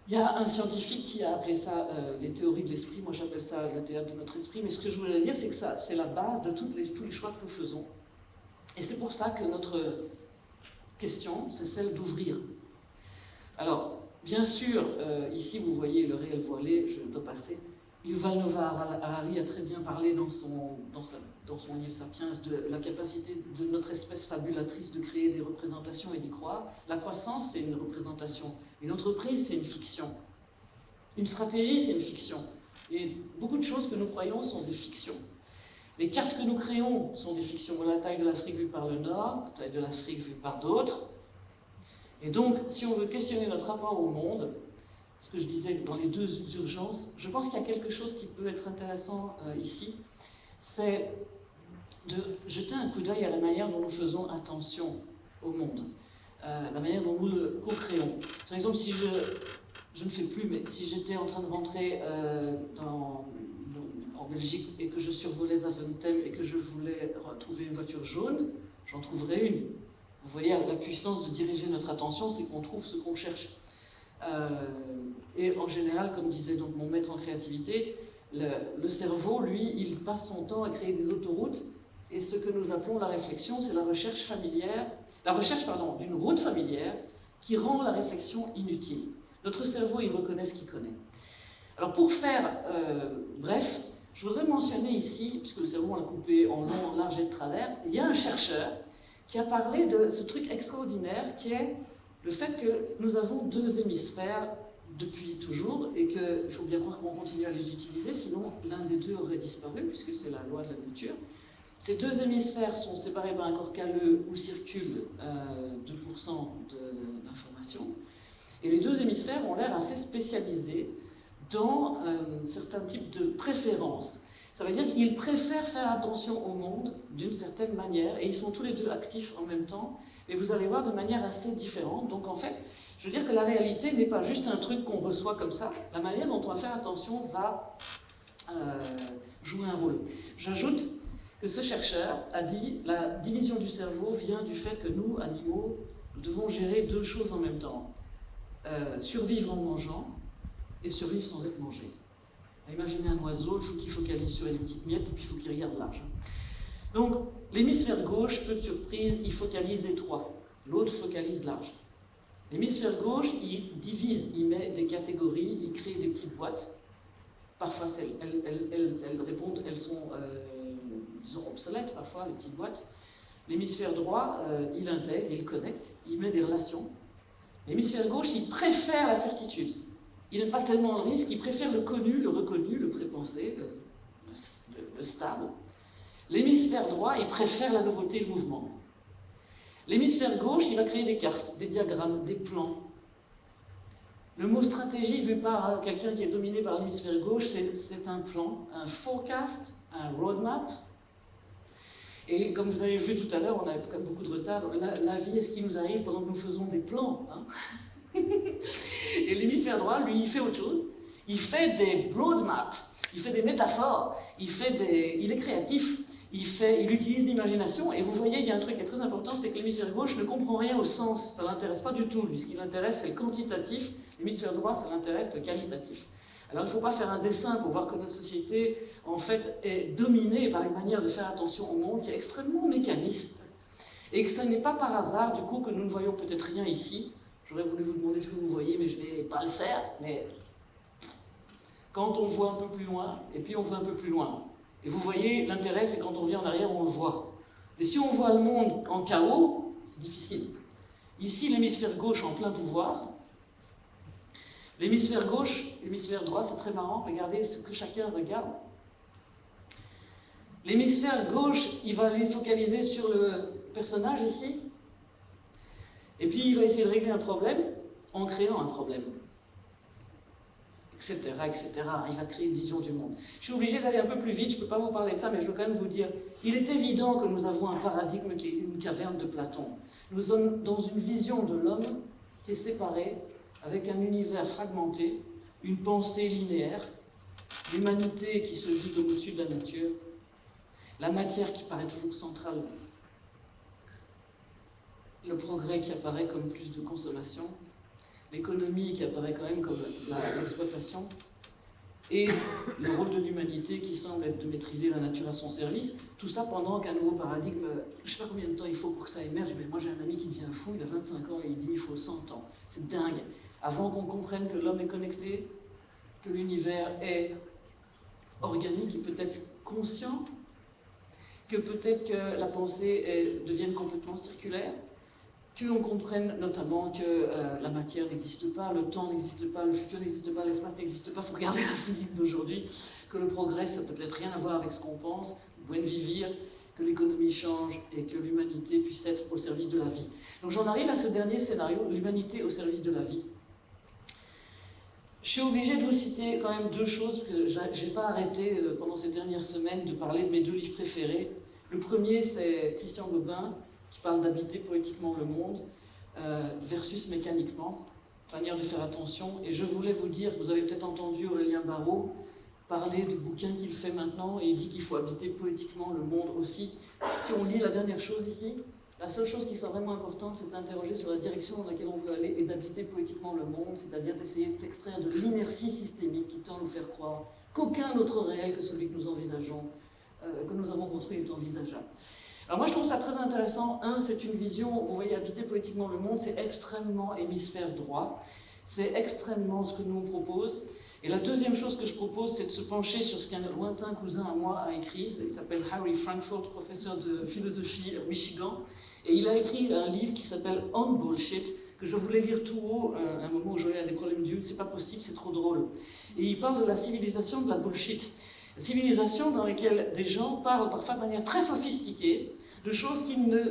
Il y a un scientifique qui a appelé ça les théories de l'esprit. Moi, j'appelle ça le théâtre de notre esprit. Mais ce que je voulais dire, c'est que ça, c'est la base de tous les choix que nous faisons. Et c'est pour ça que notre question, c'est celle d'ouvrir. Alors, bien sûr, ici, vous voyez le réel voilé, je dois passer. Yuval Noah Harari a très bien parlé dans son livre Sapiens de la capacité de notre espèce fabulatrice de créer des représentations et d'y croire. La croissance, c'est une représentation. Une entreprise, c'est une fiction. Une stratégie, c'est une fiction. Et beaucoup de choses que nous croyons sont des fictions. Les cartes que nous créons sont des fictions. Voilà la taille de l'Afrique vue par le Nord, la taille de l'Afrique vue par d'autres. Et donc, si on veut questionner notre rapport au monde, ce que je disais dans les deux urgences, je pense qu'il y a quelque chose qui peut être intéressant ici, c'est de jeter un coup d'œil à la manière dont nous faisons attention au monde, la manière dont nous le co-créons. Par exemple, si je ne fais plus, mais si j'étais en train de rentrer en Belgique et que je survolais Zaventem et que je voulais trouver une voiture jaune, j'en trouverais une. Vous voyez, la puissance de diriger notre attention, c'est qu'on trouve ce qu'on cherche. Et en général, comme disait donc mon maître en créativité, le cerveau, lui, il passe son temps à créer des autoroutes, et ce que nous appelons la réflexion, c'est la recherche d'une route familière qui rend la réflexion inutile. Notre cerveau, il reconnaît ce qu'il connaît. Alors pour faire bref, je voudrais mentionner ici, puisque le cerveau on l'a coupé en long, en large et de travers, il y a un chercheur qui a parlé de ce truc extraordinaire qui est le fait que nous avons deux hémisphères depuis toujours et qu'il faut bien croire qu'on continue à les utiliser, sinon l'un des deux aurait disparu, puisque c'est la loi de la nature. Ces deux hémisphères sont séparés par un corps calleux où circulent 2% d'informations. Et les deux hémisphères ont l'air assez spécialisés dans certains types de préférences. Ça veut dire qu'ils préfèrent faire attention au monde d'une certaine manière, et ils sont tous les deux actifs en même temps, et vous allez voir de manière assez différente. Donc en fait, je veux dire que la réalité n'est pas juste un truc qu'on reçoit comme ça, la manière dont on va faire attention va jouer un rôle. J'ajoute que ce chercheur a dit la division du cerveau vient du fait que nous, animaux, nous devons gérer deux choses en même temps. Survivre en mangeant et survivre sans être mangé. Imaginez un oiseau, il faut qu'il focalise sur les petites miettes et puis il faut qu'il regarde large. Donc, l'hémisphère gauche, peu de surprise, il focalise étroit. L'autre focalise large. L'hémisphère gauche, il divise, il met des catégories, il crée des petites boîtes. Parfois, elles répondent, elles sont, disons, obsolètes, parfois, les petites boîtes. L'hémisphère droit, il intègre, il connecte, il met des relations. L'hémisphère gauche, il préfère la certitude. Il n'aime pas tellement le risque, il préfère le connu, le reconnu, le prépensé, le stable. L'hémisphère droit, il préfère la nouveauté et le mouvement. L'hémisphère gauche, il va créer des cartes, des diagrammes, des plans. Le mot stratégie, vu par quelqu'un qui est dominé par l'hémisphère gauche, c'est un plan, un forecast, un roadmap. Et comme vous avez vu tout à l'heure, on a quand même beaucoup de retard. La vie est ce qui nous arrive pendant que nous faisons des plans. Hein. Et l'hémisphère droit, lui, il fait autre chose. Il fait des roadmaps, il fait des métaphores, il est créatif, il utilise l'imagination. Et vous voyez, il y a un truc qui est très important, c'est que l'hémisphère gauche ne comprend rien au sens. Ça ne l'intéresse pas du tout. Lui, ce qui l'intéresse, c'est le quantitatif. L'hémisphère droit, ça l'intéresse le qualitatif. Alors il ne faut pas faire un dessin pour voir que notre société, en fait, est dominée par une manière de faire attention au monde qui est extrêmement mécaniste. Et que ce n'est pas par hasard, du coup, que nous ne voyons peut-être rien ici. J'aurais voulu vous demander ce que vous voyez, mais je ne vais pas le faire. Mais quand on voit un peu plus loin, et puis on voit un peu plus loin. Et vous voyez, l'intérêt, c'est quand on vient en arrière, on le voit. Et si on voit le monde en chaos, c'est difficile. Ici, l'hémisphère gauche en plein pouvoir. L'hémisphère gauche, l'hémisphère droit, c'est très marrant. Regardez ce que chacun regarde. L'hémisphère gauche, il va lui focaliser sur le personnage ici. Et puis, il va essayer de régler un problème en créant un problème. Etc., etc. Il va créer une vision du monde. Je suis obligé d'aller un peu plus vite, je ne peux pas vous parler de ça, mais je veux quand même vous dire, il est évident que nous avons un paradigme qui est une caverne de Platon. Nous sommes dans une vision de l'homme qui est séparée, avec un univers fragmenté, une pensée linéaire, l'humanité qui se vit au-dessus de la nature, la matière qui paraît toujours centrale, le progrès qui apparaît comme plus de consommation, l'économie qui apparaît quand même comme l'exploitation, et le rôle de l'humanité qui semble être de maîtriser la nature à son service, tout ça pendant qu'un nouveau paradigme, je ne sais pas combien de temps il faut pour que ça émerge, mais moi j'ai un ami qui devient fou, il a 25 ans et il dit il faut 100 ans, c'est dingue, avant qu'on comprenne que l'homme est connecté, que l'univers est organique et peut-être conscient, que peut-être que la pensée devienne complètement circulaire, qu'on comprenne notamment que la matière n'existe pas, le temps n'existe pas, le futur n'existe pas, l'espace n'existe pas, il faut regarder la physique d'aujourd'hui, que le progrès, ça n'a peut-être rien à voir avec ce qu'on pense, buen vivir, que l'économie change et que l'humanité puisse être au service de la vie. Donc j'en arrive à ce dernier scénario, l'humanité au service de la vie. Je suis obligé de vous citer quand même deux choses, que je n'ai pas arrêté pendant ces dernières semaines de parler de mes deux livres préférés. Le premier, c'est Christian Gobin, qui parle d'habiter poétiquement le monde versus mécaniquement, manière de faire attention. Et je voulais vous dire, vous avez peut-être entendu Aurélien Barraud parler du bouquin qu'il fait maintenant, et il dit qu'il faut habiter poétiquement le monde aussi. Si on lit la dernière chose ici, la seule chose qui soit vraiment importante, c'est de s'interroger sur la direction dans laquelle on veut aller et d'habiter poétiquement le monde, c'est-à-dire d'essayer de s'extraire de l'inertie systémique qui tend à nous faire croire qu'aucun autre réel que celui que nous envisageons, que nous avons construit est envisageable. Alors moi je trouve ça très intéressant. Un, c'est une vision, vous voyez, habiter poétiquement le monde, c'est extrêmement hémisphère droit, c'est extrêmement ce que nous on propose. Et la deuxième chose que je propose, c'est de se pencher sur ce qu'un lointain cousin à moi a écrit. Il s'appelle Harry Frankfurt, professeur de philosophie au Michigan. Et il a écrit un livre qui s'appelle On Bullshit, que je voulais lire tout haut, à un moment où j'aurais des problèmes d'huile. C'est pas possible, c'est trop drôle. Et il parle de la civilisation de la bullshit. Civilisation dans laquelle des gens parlent parfois de manière très sophistiquée de choses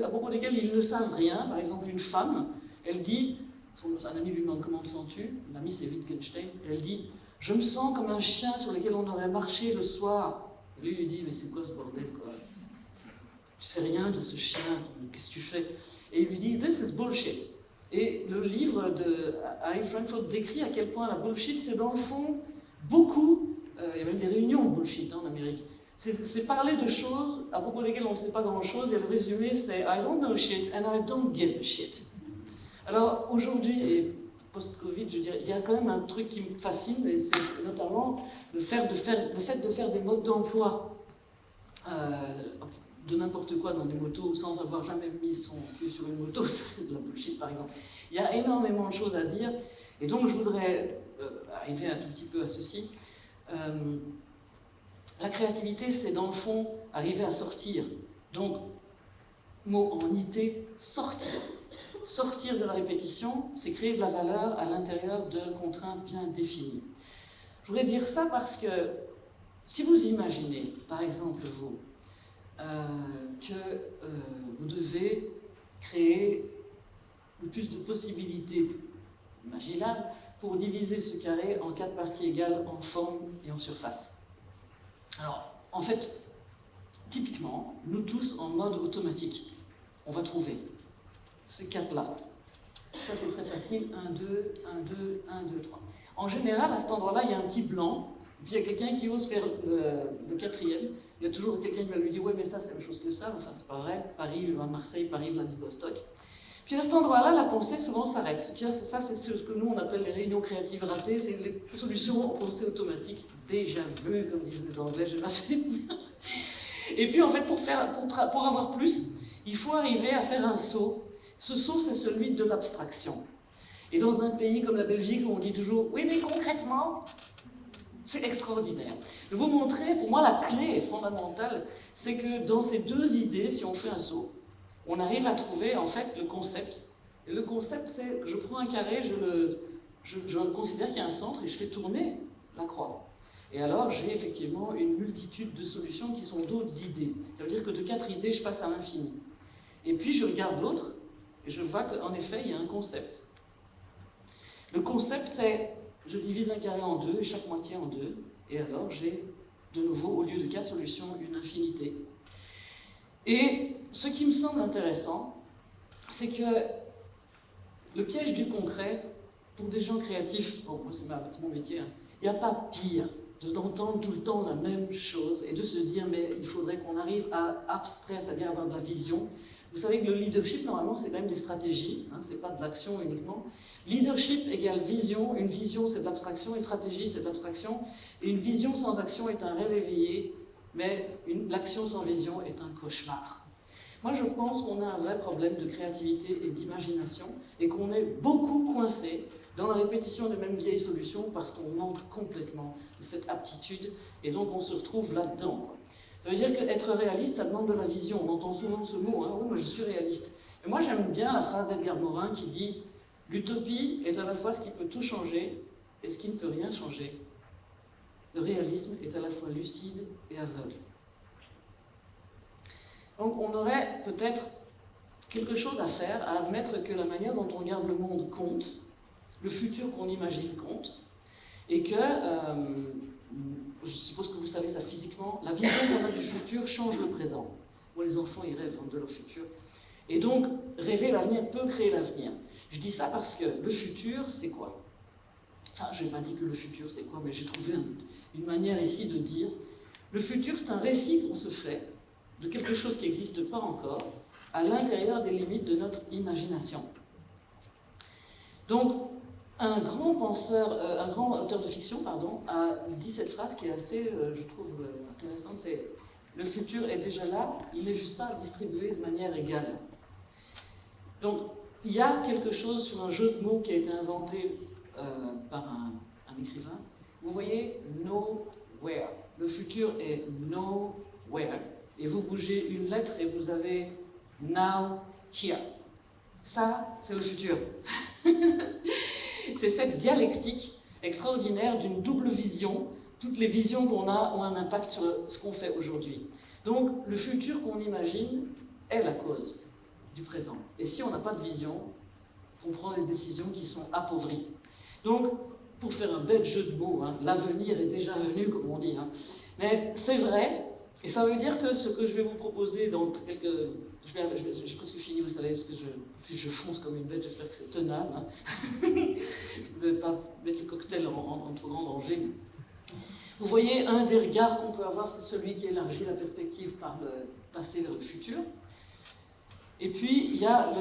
à propos desquelles ils ne savent rien. Par exemple, une femme, elle dit, un ami lui demande comment te sens-tu, l'ami c'est Wittgenstein, elle dit « Je me sens comme un chien sur lequel on aurait marché le soir. » Et lui dit « Mais c'est quoi ce bordel quoi? Tu sais rien de ce chien, qu'est-ce que tu fais ?» Et il lui dit « This is bullshit. » Et le livre de Harry Frankfurt décrit à quel point la bullshit, c'est dans le fond beaucoup. Il y a même des réunions de bullshit en Amérique. C'est parler de choses à propos desquelles on ne sait pas grand-chose, et le résumé c'est « I don't know shit and I don't give a shit ». Alors aujourd'hui, et post-Covid, je dirais, il y a quand même un truc qui me fascine, et c'est notamment le fait de faire des modes d'emploi de n'importe quoi dans des motos sans avoir jamais mis son cul sur une moto, ça c'est de la bullshit par exemple. Il y a énormément de choses à dire, et donc je voudrais arriver un tout petit peu à ceci. La créativité, c'est dans le fond arriver à sortir. Donc, mot en IT, sortir. Sortir de la répétition, c'est créer de la valeur à l'intérieur de contraintes bien définies. Je voudrais dire ça parce que si vous imaginez, par exemple vous, que vous devez créer le plus de possibilités imaginables pour diviser ce carré en 4 parties égales en forme et en surface. Alors, en fait, typiquement, nous tous en mode automatique, on va trouver ce 4-là. Ça, c'est très facile. 1, 2, 1, 2, 1, 2, 3. En général, à cet endroit-là, il y a un petit blanc. Et puis, il y a quelqu'un qui ose faire le 4e. Il y a toujours quelqu'un qui va lui dire « Ouais, mais ça, c'est la même chose que ça. » Enfin, c'est pas vrai. Paris, Marseille, Paris, Vladivostok. Puis, à cet endroit-là, la pensée, souvent, s'arrête. Ça, c'est ce que nous, on appelle les réunions créatives ratées. C'est les solutions en pensée automatique. Déjà vu, comme disent les Anglais, je sais bien. Et puis, en fait, pour avoir plus, il faut arriver à faire un saut. Ce saut, c'est celui de l'abstraction. Et dans un pays comme la Belgique, où on dit toujours « Oui, mais concrètement », c'est extraordinaire. Je vais vous montrer, pour moi, la clé fondamentale, c'est que dans ces deux idées, si on fait un saut, on arrive à trouver, en fait, le concept. Et le concept, c'est que je prends un carré, je considère qu'il y a un centre, et je fais tourner la croix. Et alors, j'ai effectivement une multitude de solutions qui sont d'autres idées. Ça veut dire que de 4 idées, je passe à l'infini. Et puis, je regarde l'autre, et je vois qu'en effet, il y a un concept. Le concept, c'est, je divise un carré en 2, et chaque moitié en 2, et alors j'ai, de nouveau, au lieu de 4 solutions, une infinité. Et ce qui me semble intéressant, c'est que le piège du concret, pour des gens créatifs, bon, moi c'est mon métier, hein, il n'y a pas pire d'entendre tout le temps la même chose et de se dire mais il faudrait qu'on arrive à abstraire, c'est-à-dire avoir de la vision. Vous savez que le leadership, normalement, c'est quand même des stratégies, hein, c'est pas de l'action uniquement. Leadership égale vision, une vision c'est de l'abstraction, une stratégie c'est de l'abstraction, et une vision sans action est un rêve éveillé, mais l'action sans vision est un cauchemar. Moi, je pense qu'on a un vrai problème de créativité et d'imagination, et qu'on est beaucoup coincé dans la répétition des mêmes vieilles solutions parce qu'on manque complètement de cette aptitude, et donc on se retrouve là-dedans, quoi. Ça veut dire qu'être réaliste, ça demande de la vision. On entend souvent ce mot, hein, oui, moi je suis réaliste. Mais moi j'aime bien la phrase d'Edgar Morin qui dit « L'utopie est à la fois ce qui peut tout changer et ce qui ne peut rien changer. Le réalisme est à la fois lucide et aveugle. » Donc on aurait peut-être quelque chose à faire, à admettre que la manière dont on regarde le monde compte, le futur qu'on imagine compte, et que, je suppose que vous savez ça physiquement, la vision qu'on a du futur change le présent. Bon, les enfants, ils rêvent de leur futur. Et donc, rêver l'avenir peut créer l'avenir. Je dis ça parce que le futur, c'est quoi? Enfin, je n'ai pas dit que le futur, c'est quoi, mais j'ai trouvé une manière ici de dire, le futur, c'est un récit qu'on se fait de quelque chose qui n'existe pas encore, à l'intérieur des limites de notre imagination. Donc, un grand auteur de fiction, a dit cette phrase qui est assez, je trouve, intéressante, c'est « Le futur est déjà là, il n'est juste pas distribué de manière égale ». Donc, il y a quelque chose sur un jeu de mots qui a été inventé par un écrivain. Vous voyez « nowhere ». Le futur est « nowhere ». Et vous bougez une lettre et vous avez « now, here ». Ça, c'est le futur. C'est cette dialectique extraordinaire d'une double vision. Toutes les visions qu'on a ont un impact sur ce qu'on fait aujourd'hui. Donc, le futur qu'on imagine est la cause du présent. Et si on n'a pas de vision, on prend des décisions qui sont appauvries. Donc, pour faire un bel jeu de mots, hein, l'avenir est déjà venu, comme on dit. Hein. Mais c'est vrai, et ça veut dire que ce que je vais vous proposer dans quelques... J'ai presque fini, vous savez, parce que je fonce comme une bête, j'espère que c'est tenable. Hein. Je ne vais pas mettre le cocktail en trop grand danger. Vous voyez, un des regards qu'on peut avoir, c'est celui qui élargit la perspective par le passé vers le futur. Et puis, il y a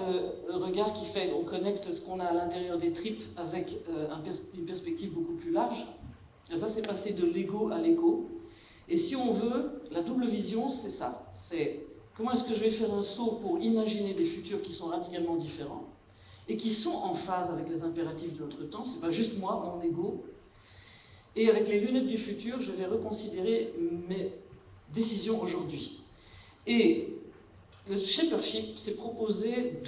le regard qui fait, on connecte ce qu'on a à l'intérieur des tripes avec une perspective beaucoup plus large. Et ça, c'est passer de l'ego à l'écho. Et si on veut, la double vision, c'est ça. C'est comment est-ce que je vais faire un saut pour imaginer des futurs qui sont radicalement différents et qui sont en phase avec les impératifs de notre temps. C'est pas juste moi, mon ego. Et avec les lunettes du futur, je vais reconsidérer mes décisions aujourd'hui. Et le Shapership s'est proposé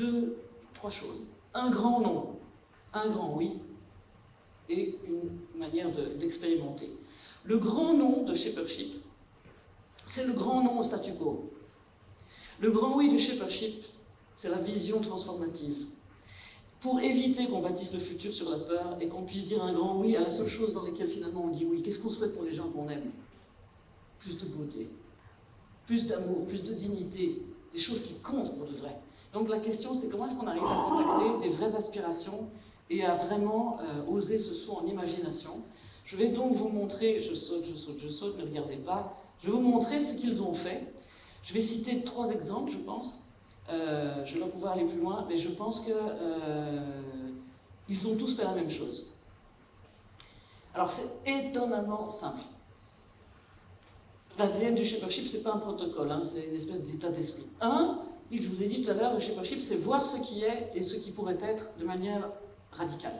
trois choses. Un grand non, un grand oui, et une manière d'expérimenter. Le grand non de Shapership, c'est le grand non au statu quo. Le grand oui de Shapership, c'est la vision transformative. Pour éviter qu'on bâtisse le futur sur la peur et qu'on puisse dire un grand oui à la seule chose dans laquelle finalement on dit oui. Qu'est-ce qu'on souhaite pour les gens qu'on aime? Plus de beauté, plus d'amour, plus de dignité, des choses qui comptent pour de vrai. Donc la question, c'est comment est-ce qu'on arrive à contacter des vraies aspirations et à vraiment oser ce saut en imagination. Je vais donc vous montrer, je saute, ne regardez pas, je vais vous montrer ce qu'ils ont fait. Je vais citer 3 exemples, je pense. Je vais pas pouvoir aller plus loin, mais je pense que ils ont tous fait la même chose. Alors c'est étonnamment simple. L'ADN du Shapership, c'est pas un protocole, hein, c'est une espèce d'état d'esprit. Je vous ai dit tout à l'heure, le Shapership, c'est voir ce qui est et ce qui pourrait être de manière radicale.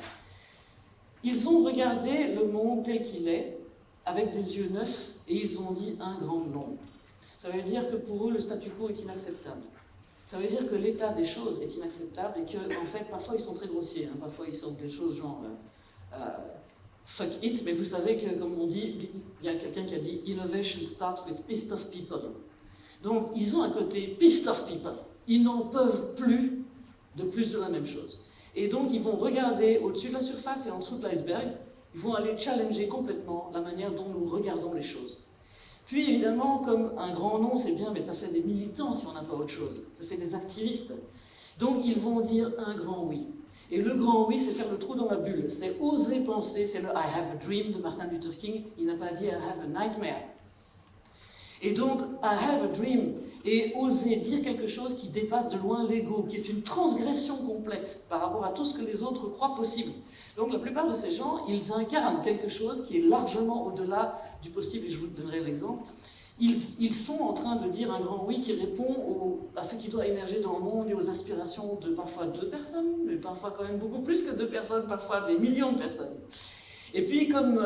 Ils ont regardé le monde tel qu'il est, avec des yeux neufs, et ils ont dit un grand non. Ça veut dire que pour eux, le statu quo est inacceptable. Ça veut dire que l'état des choses est inacceptable et que, en fait, parfois ils sont très grossiers. Hein, parfois ils sortent des choses genre fuck it, mais vous savez que, comme on dit, il y a quelqu'un qui a dit innovation starts with pissed off people. Donc ils ont un côté pissed off people. Ils n'en peuvent plus de la même chose. Et donc ils vont regarder au-dessus de la surface et en dessous de l'iceberg. Ils vont aller challenger complètement la manière dont nous regardons les choses. Puis évidemment, comme un grand nom, c'est bien, mais ça fait des militants si on n'a pas autre chose. Ça fait des activistes. Donc ils vont dire un grand oui. Et le grand oui, c'est faire le trou dans la bulle. C'est oser penser, c'est le I have a dream de Martin Luther King. Il n'a pas dit I have a nightmare. Et donc, I have a dream, et oser dire quelque chose qui dépasse de loin l'ego, qui est une transgression complète par rapport à tout ce que les autres croient possible. Donc la plupart de ces gens, ils incarnent quelque chose qui est largement au-delà du possible, et je vous donnerai l'exemple. Ils sont en train de dire un grand oui qui répond à ce qui doit émerger dans le monde et aux aspirations de parfois 2 personnes, mais parfois quand même beaucoup plus que 2 personnes, parfois des millions de personnes. Et puis comme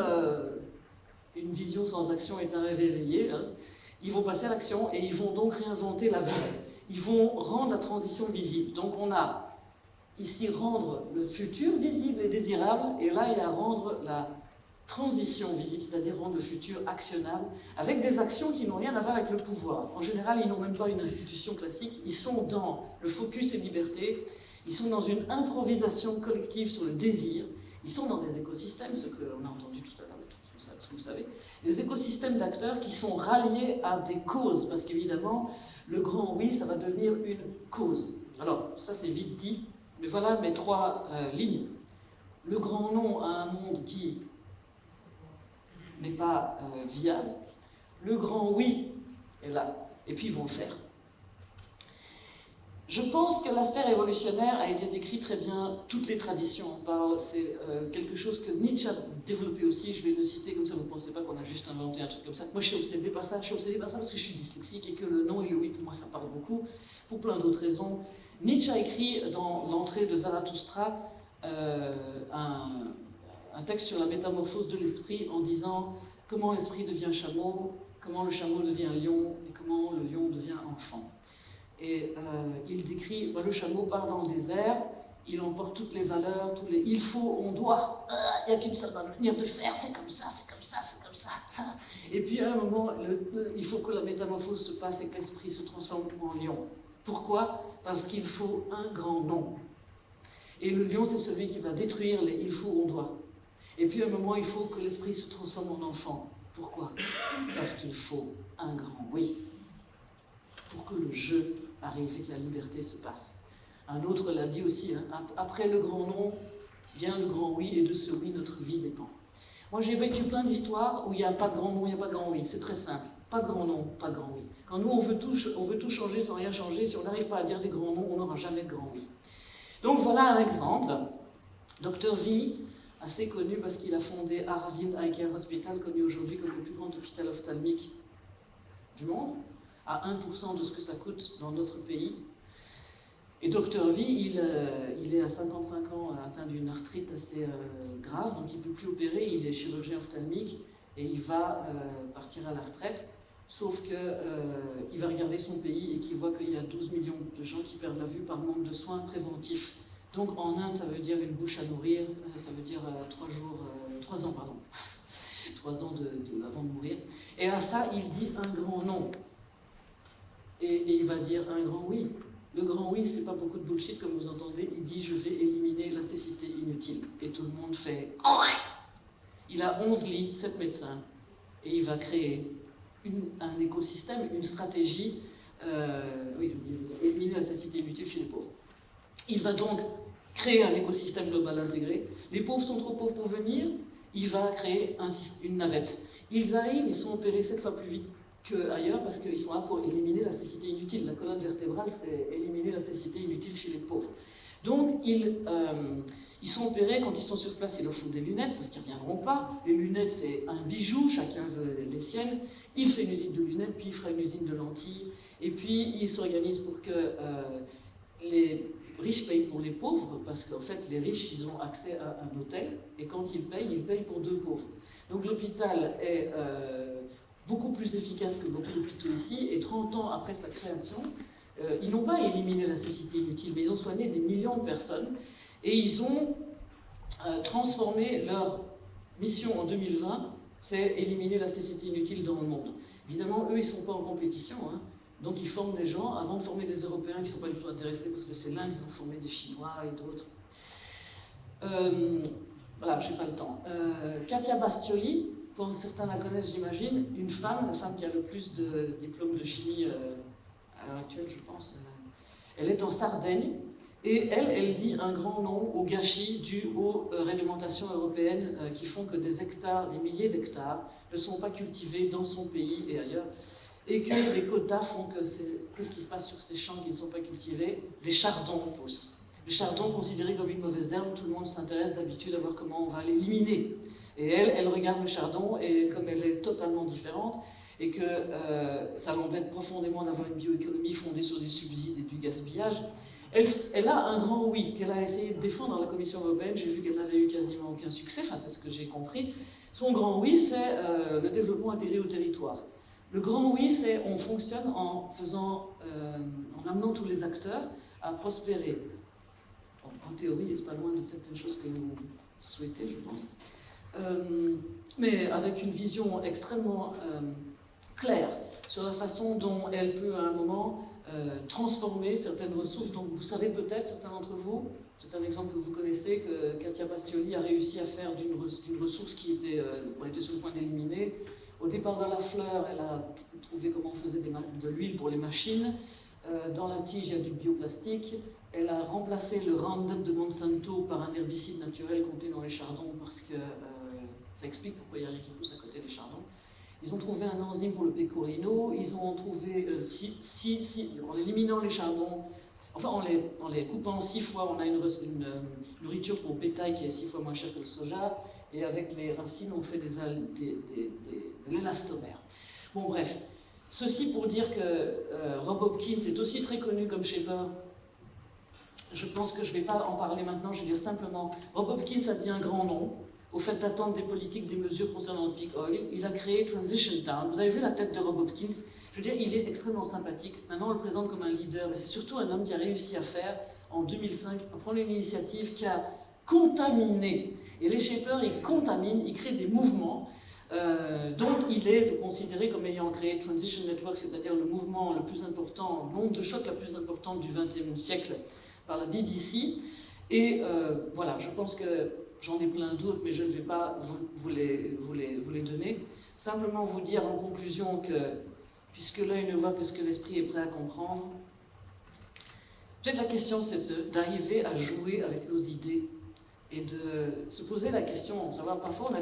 une vision sans action est un rêve éveillé, hein, ils vont passer à l'action et ils vont donc réinventer la vie. Ils vont rendre la transition visible. Donc on a ici rendre le futur visible et désirable, et là il y a rendre la transition visible, c'est-à-dire rendre le futur actionnable, avec des actions qui n'ont rien à voir avec le pouvoir. En général, ils n'ont même pas une institution classique, ils sont dans le focus et liberté, ils sont dans une improvisation collective sur le désir, ils sont dans des écosystèmes, ce qu'on a entendu tout à l'heure, ce que vous savez, des écosystèmes d'acteurs qui sont ralliés à des causes, parce qu'évidemment, le grand oui, ça va devenir une cause. Alors, ça c'est vite dit, mais voilà mes 3 lignes. Le grand non à un monde qui n'est pas viable, le grand oui est là, et puis ils vont le faire. Je pense que l'aspect révolutionnaire a été décrit très bien, toutes les traditions en parlent, c'est quelque chose que Nietzsche a développé aussi, je vais le citer comme ça vous ne pensez pas qu'on a juste inventé un truc comme ça. Moi je suis obsédé par ça, parce que je suis dyslexique et que le non et le oui pour moi ça parle beaucoup, pour plein d'autres raisons. Nietzsche a écrit dans l'entrée de Zarathustra un texte sur la métamorphose de l'esprit en disant comment l'esprit devient chameau, comment le chameau devient lion et comment le lion devient enfant. Et il décrit, le chameau part dans le désert, il emporte toutes les valeurs, il faut, on doit, il n'y a qu'une seule manière de faire, c'est comme ça, c'est comme ça, c'est comme ça. Et puis à un moment, il faut que la métamorphose se passe et que l'esprit se transforme en lion. Pourquoi? Parce qu'il faut un grand non. Et le lion, c'est celui qui va détruire les il faut, on doit. Et puis à un moment, il faut que l'esprit se transforme en enfant. Pourquoi? Parce qu'il faut un grand oui. Pour que le jeu arrive et que la liberté se passe. Un autre l'a dit aussi, hein, après le grand non, vient le grand oui, et de ce oui, notre vie dépend. Moi, j'ai vécu plein d'histoires où il n'y a pas de grand non, il n'y a pas de grand oui. C'est très simple. Pas de grands noms, pas de grands oui. Quand nous, on veut tout changer sans rien changer, si on n'arrive pas à dire des grands noms, on n'aura jamais de grands oui. Donc voilà un exemple. Dr V, assez connu parce qu'il a fondé Aravind Eye Care Hospital, connu aujourd'hui comme le plus grand hôpital ophtalmique du monde, à 1% de ce que ça coûte dans notre pays. Et Dr V, il est à 55 ans atteint d'une arthrite assez grave, donc il ne peut plus opérer, il est chirurgien ophtalmique et il va partir à la retraite, sauf qu'il va regarder son pays et qu'il voit qu'il y a 12 millions de gens qui perdent la vue par manque de soins préventifs. Donc en Inde, ça veut dire une bouche à nourrir, ça veut dire 3 ans, pardon. 3 ans avant de mourir. Et à ça, il dit un grand non. Et il va dire un grand oui. Le grand oui, c'est pas beaucoup de bullshit comme vous entendez. Il dit je vais éliminer la cécité inutile. Et tout le monde fait. Il a 11 lits, 7 médecins. Et il va créer un écosystème, une stratégie. Éliminer la cécité inutile chez les pauvres. Il va donc créer un écosystème global intégré. Les pauvres sont trop pauvres pour venir. Il va créer une navette. Ils arrivent, ils sont opérés 7 fois plus vite qu'ailleurs parce qu'ils sont là pour éliminer la cécité inutile. La colonne vertébrale, c'est éliminer la cécité inutile chez les pauvres. Donc, ils sont opérés, quand ils sont sur place, il leur faut des lunettes parce qu'ils ne reviendront pas. Les lunettes, c'est un bijou, chacun veut les siennes. Il fait une usine de lunettes, puis il fera une usine de lentilles. Et puis, il s'organise pour que les riches payent pour les pauvres, parce qu'en fait, les riches, ils ont accès à un hôtel, et quand ils payent pour 2 pauvres. Donc l'hôpital est beaucoup plus efficace que beaucoup d'hôpitaux ici, et 30 ans après sa création, ils n'ont pas éliminé la cécité inutile, mais ils ont soigné des millions de personnes, et ils ont transformé leur mission en 2020, c'est éliminer la cécité inutile dans le monde. Évidemment, eux, ils ne sont pas en compétition, hein. Donc ils forment des gens, avant de former des Européens qui ne sont pas du tout intéressés, parce que c'est l'Inde, ils ont formé des Chinois et d'autres. Voilà, je n'ai pas le temps. Katia Bastioli, pour certains la connaissent, j'imagine, la femme qui a le plus de diplômes de chimie à l'heure actuelle, je pense. Elle est en Sardaigne, et elle dit un grand non au gâchis dû aux réglementations européennes qui font que des hectares, des milliers d'hectares, ne sont pas cultivés dans son pays et ailleurs. Et que les quotas font que qu'est-ce qui se passe sur ces champs qui ne sont pas cultivés? Des chardons poussent. Les chardons, considérés comme une mauvaise herbe, tout le monde s'intéresse d'habitude à voir comment on va l'éliminer. Et elle regarde le chardon, et comme elle est totalement différente, et que ça l'embête profondément d'avoir une bioéconomie fondée sur des subsides et du gaspillage, elle a un grand oui qu'elle a essayé de défendre à la Commission européenne. J'ai vu qu'elle n'avait eu quasiment aucun succès, enfin c'est ce que j'ai compris. Son grand oui, c'est le développement intégré au territoire. Le grand oui, c'est on fonctionne en amenant tous les acteurs à prospérer. En théorie, c'est pas loin de certaines choses que vous souhaitez, je pense. Mais avec une vision extrêmement claire sur la façon dont elle peut, à un moment, transformer certaines ressources. Donc, vous savez peut-être, certains d'entre vous, c'est un exemple que vous connaissez, que Katia Bastioli a réussi à faire d'une ressource qui était, on était sur le point d'éliminer. Au départ de la fleur, elle a trouvé comment on faisait de l'huile pour les machines. Dans la tige, il y a du bioplastique. Elle a remplacé le Roundup de Monsanto par un herbicide naturel compté dans les chardons parce que ça explique pourquoi il n'y a rien qui pousse à côté des chardons. Ils ont trouvé un enzyme pour le pecorino. Ils ont trouvé, en éliminant les chardons, enfin en les coupant 6 fois, on a une nourriture pour bétail qui est 6 fois moins chère que le soja. Et avec les racines, on fait de l'élastomère. Bon, bref. Ceci pour dire que Rob Hopkins est aussi très connu comme shaper. Je pense que je ne vais pas en parler maintenant, je vais dire simplement, Rob Hopkins a dit un grand non au fait d'attendre des politiques, des mesures concernant le peak oil. Il a créé Transition Town. Vous avez vu la tête de Rob Hopkins? Je veux dire, il est extrêmement sympathique. Maintenant, on le présente comme un leader, mais c'est surtout un homme qui a réussi à faire, en 2005, à prendre une initiative qui a contaminé. Et les shapers, ils contaminent, ils créent des mouvements. Donc il est considéré comme ayant créé Transition Network, c'est-à-dire le mouvement le plus important, l'onde de choc la plus importante du XXe siècle par la BBC. Et voilà, je pense que j'en ai plein d'autres, mais je ne vais pas vous les donner. Simplement vous dire en conclusion que, puisque l'œil ne voit que ce que l'esprit est prêt à comprendre, peut-être la question c'est d'arriver à jouer avec nos idées et de se poser la question, savoir, parfois on a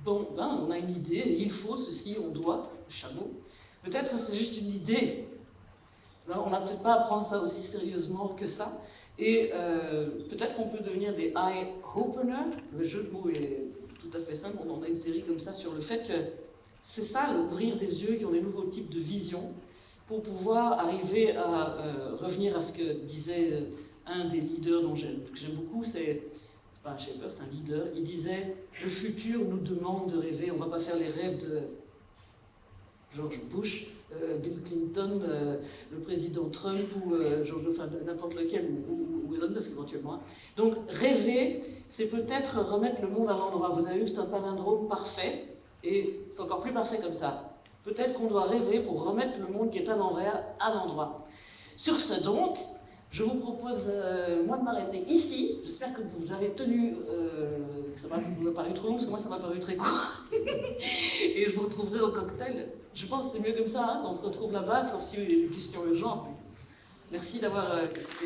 on a une idée, il faut ceci, on doit, le chameau. Peut-être c'est juste une idée. On n'a peut-être pas à prendre ça aussi sérieusement que ça. Et peut-être qu'on peut devenir des eye-openers. Le jeu de mots est tout à fait simple. On a une série comme ça sur le fait que c'est ça, ouvrir des yeux qui ont des nouveaux types de visions pour pouvoir arriver à revenir à ce que disait un des leaders que j'aime beaucoup, c'est pas un shaper, c'est un leader. Il disait « Le futur nous demande de rêver, on ne va pas faire les rêves de George Bush, Bill Clinton, le président Trump ou n'importe lequel, ou Elon Musk éventuellement. » Donc rêver, c'est peut-être remettre le monde à l'endroit. Vous avez vu que c'est un palindrome parfait, et c'est encore plus parfait comme ça. Peut-être qu'on doit rêver pour remettre le monde qui est à l'envers à l'endroit. Sur ce donc, je vous propose, moi, de m'arrêter ici. J'espère que vous avez tenu, que ça vous a paru trop long, parce que moi, ça m'a paru très court. Et je vous retrouverai au cocktail. Je pense que c'est mieux comme ça, hein, on se retrouve là-bas, sauf si vous avez des questions urgentes. Merci d'avoir écouté.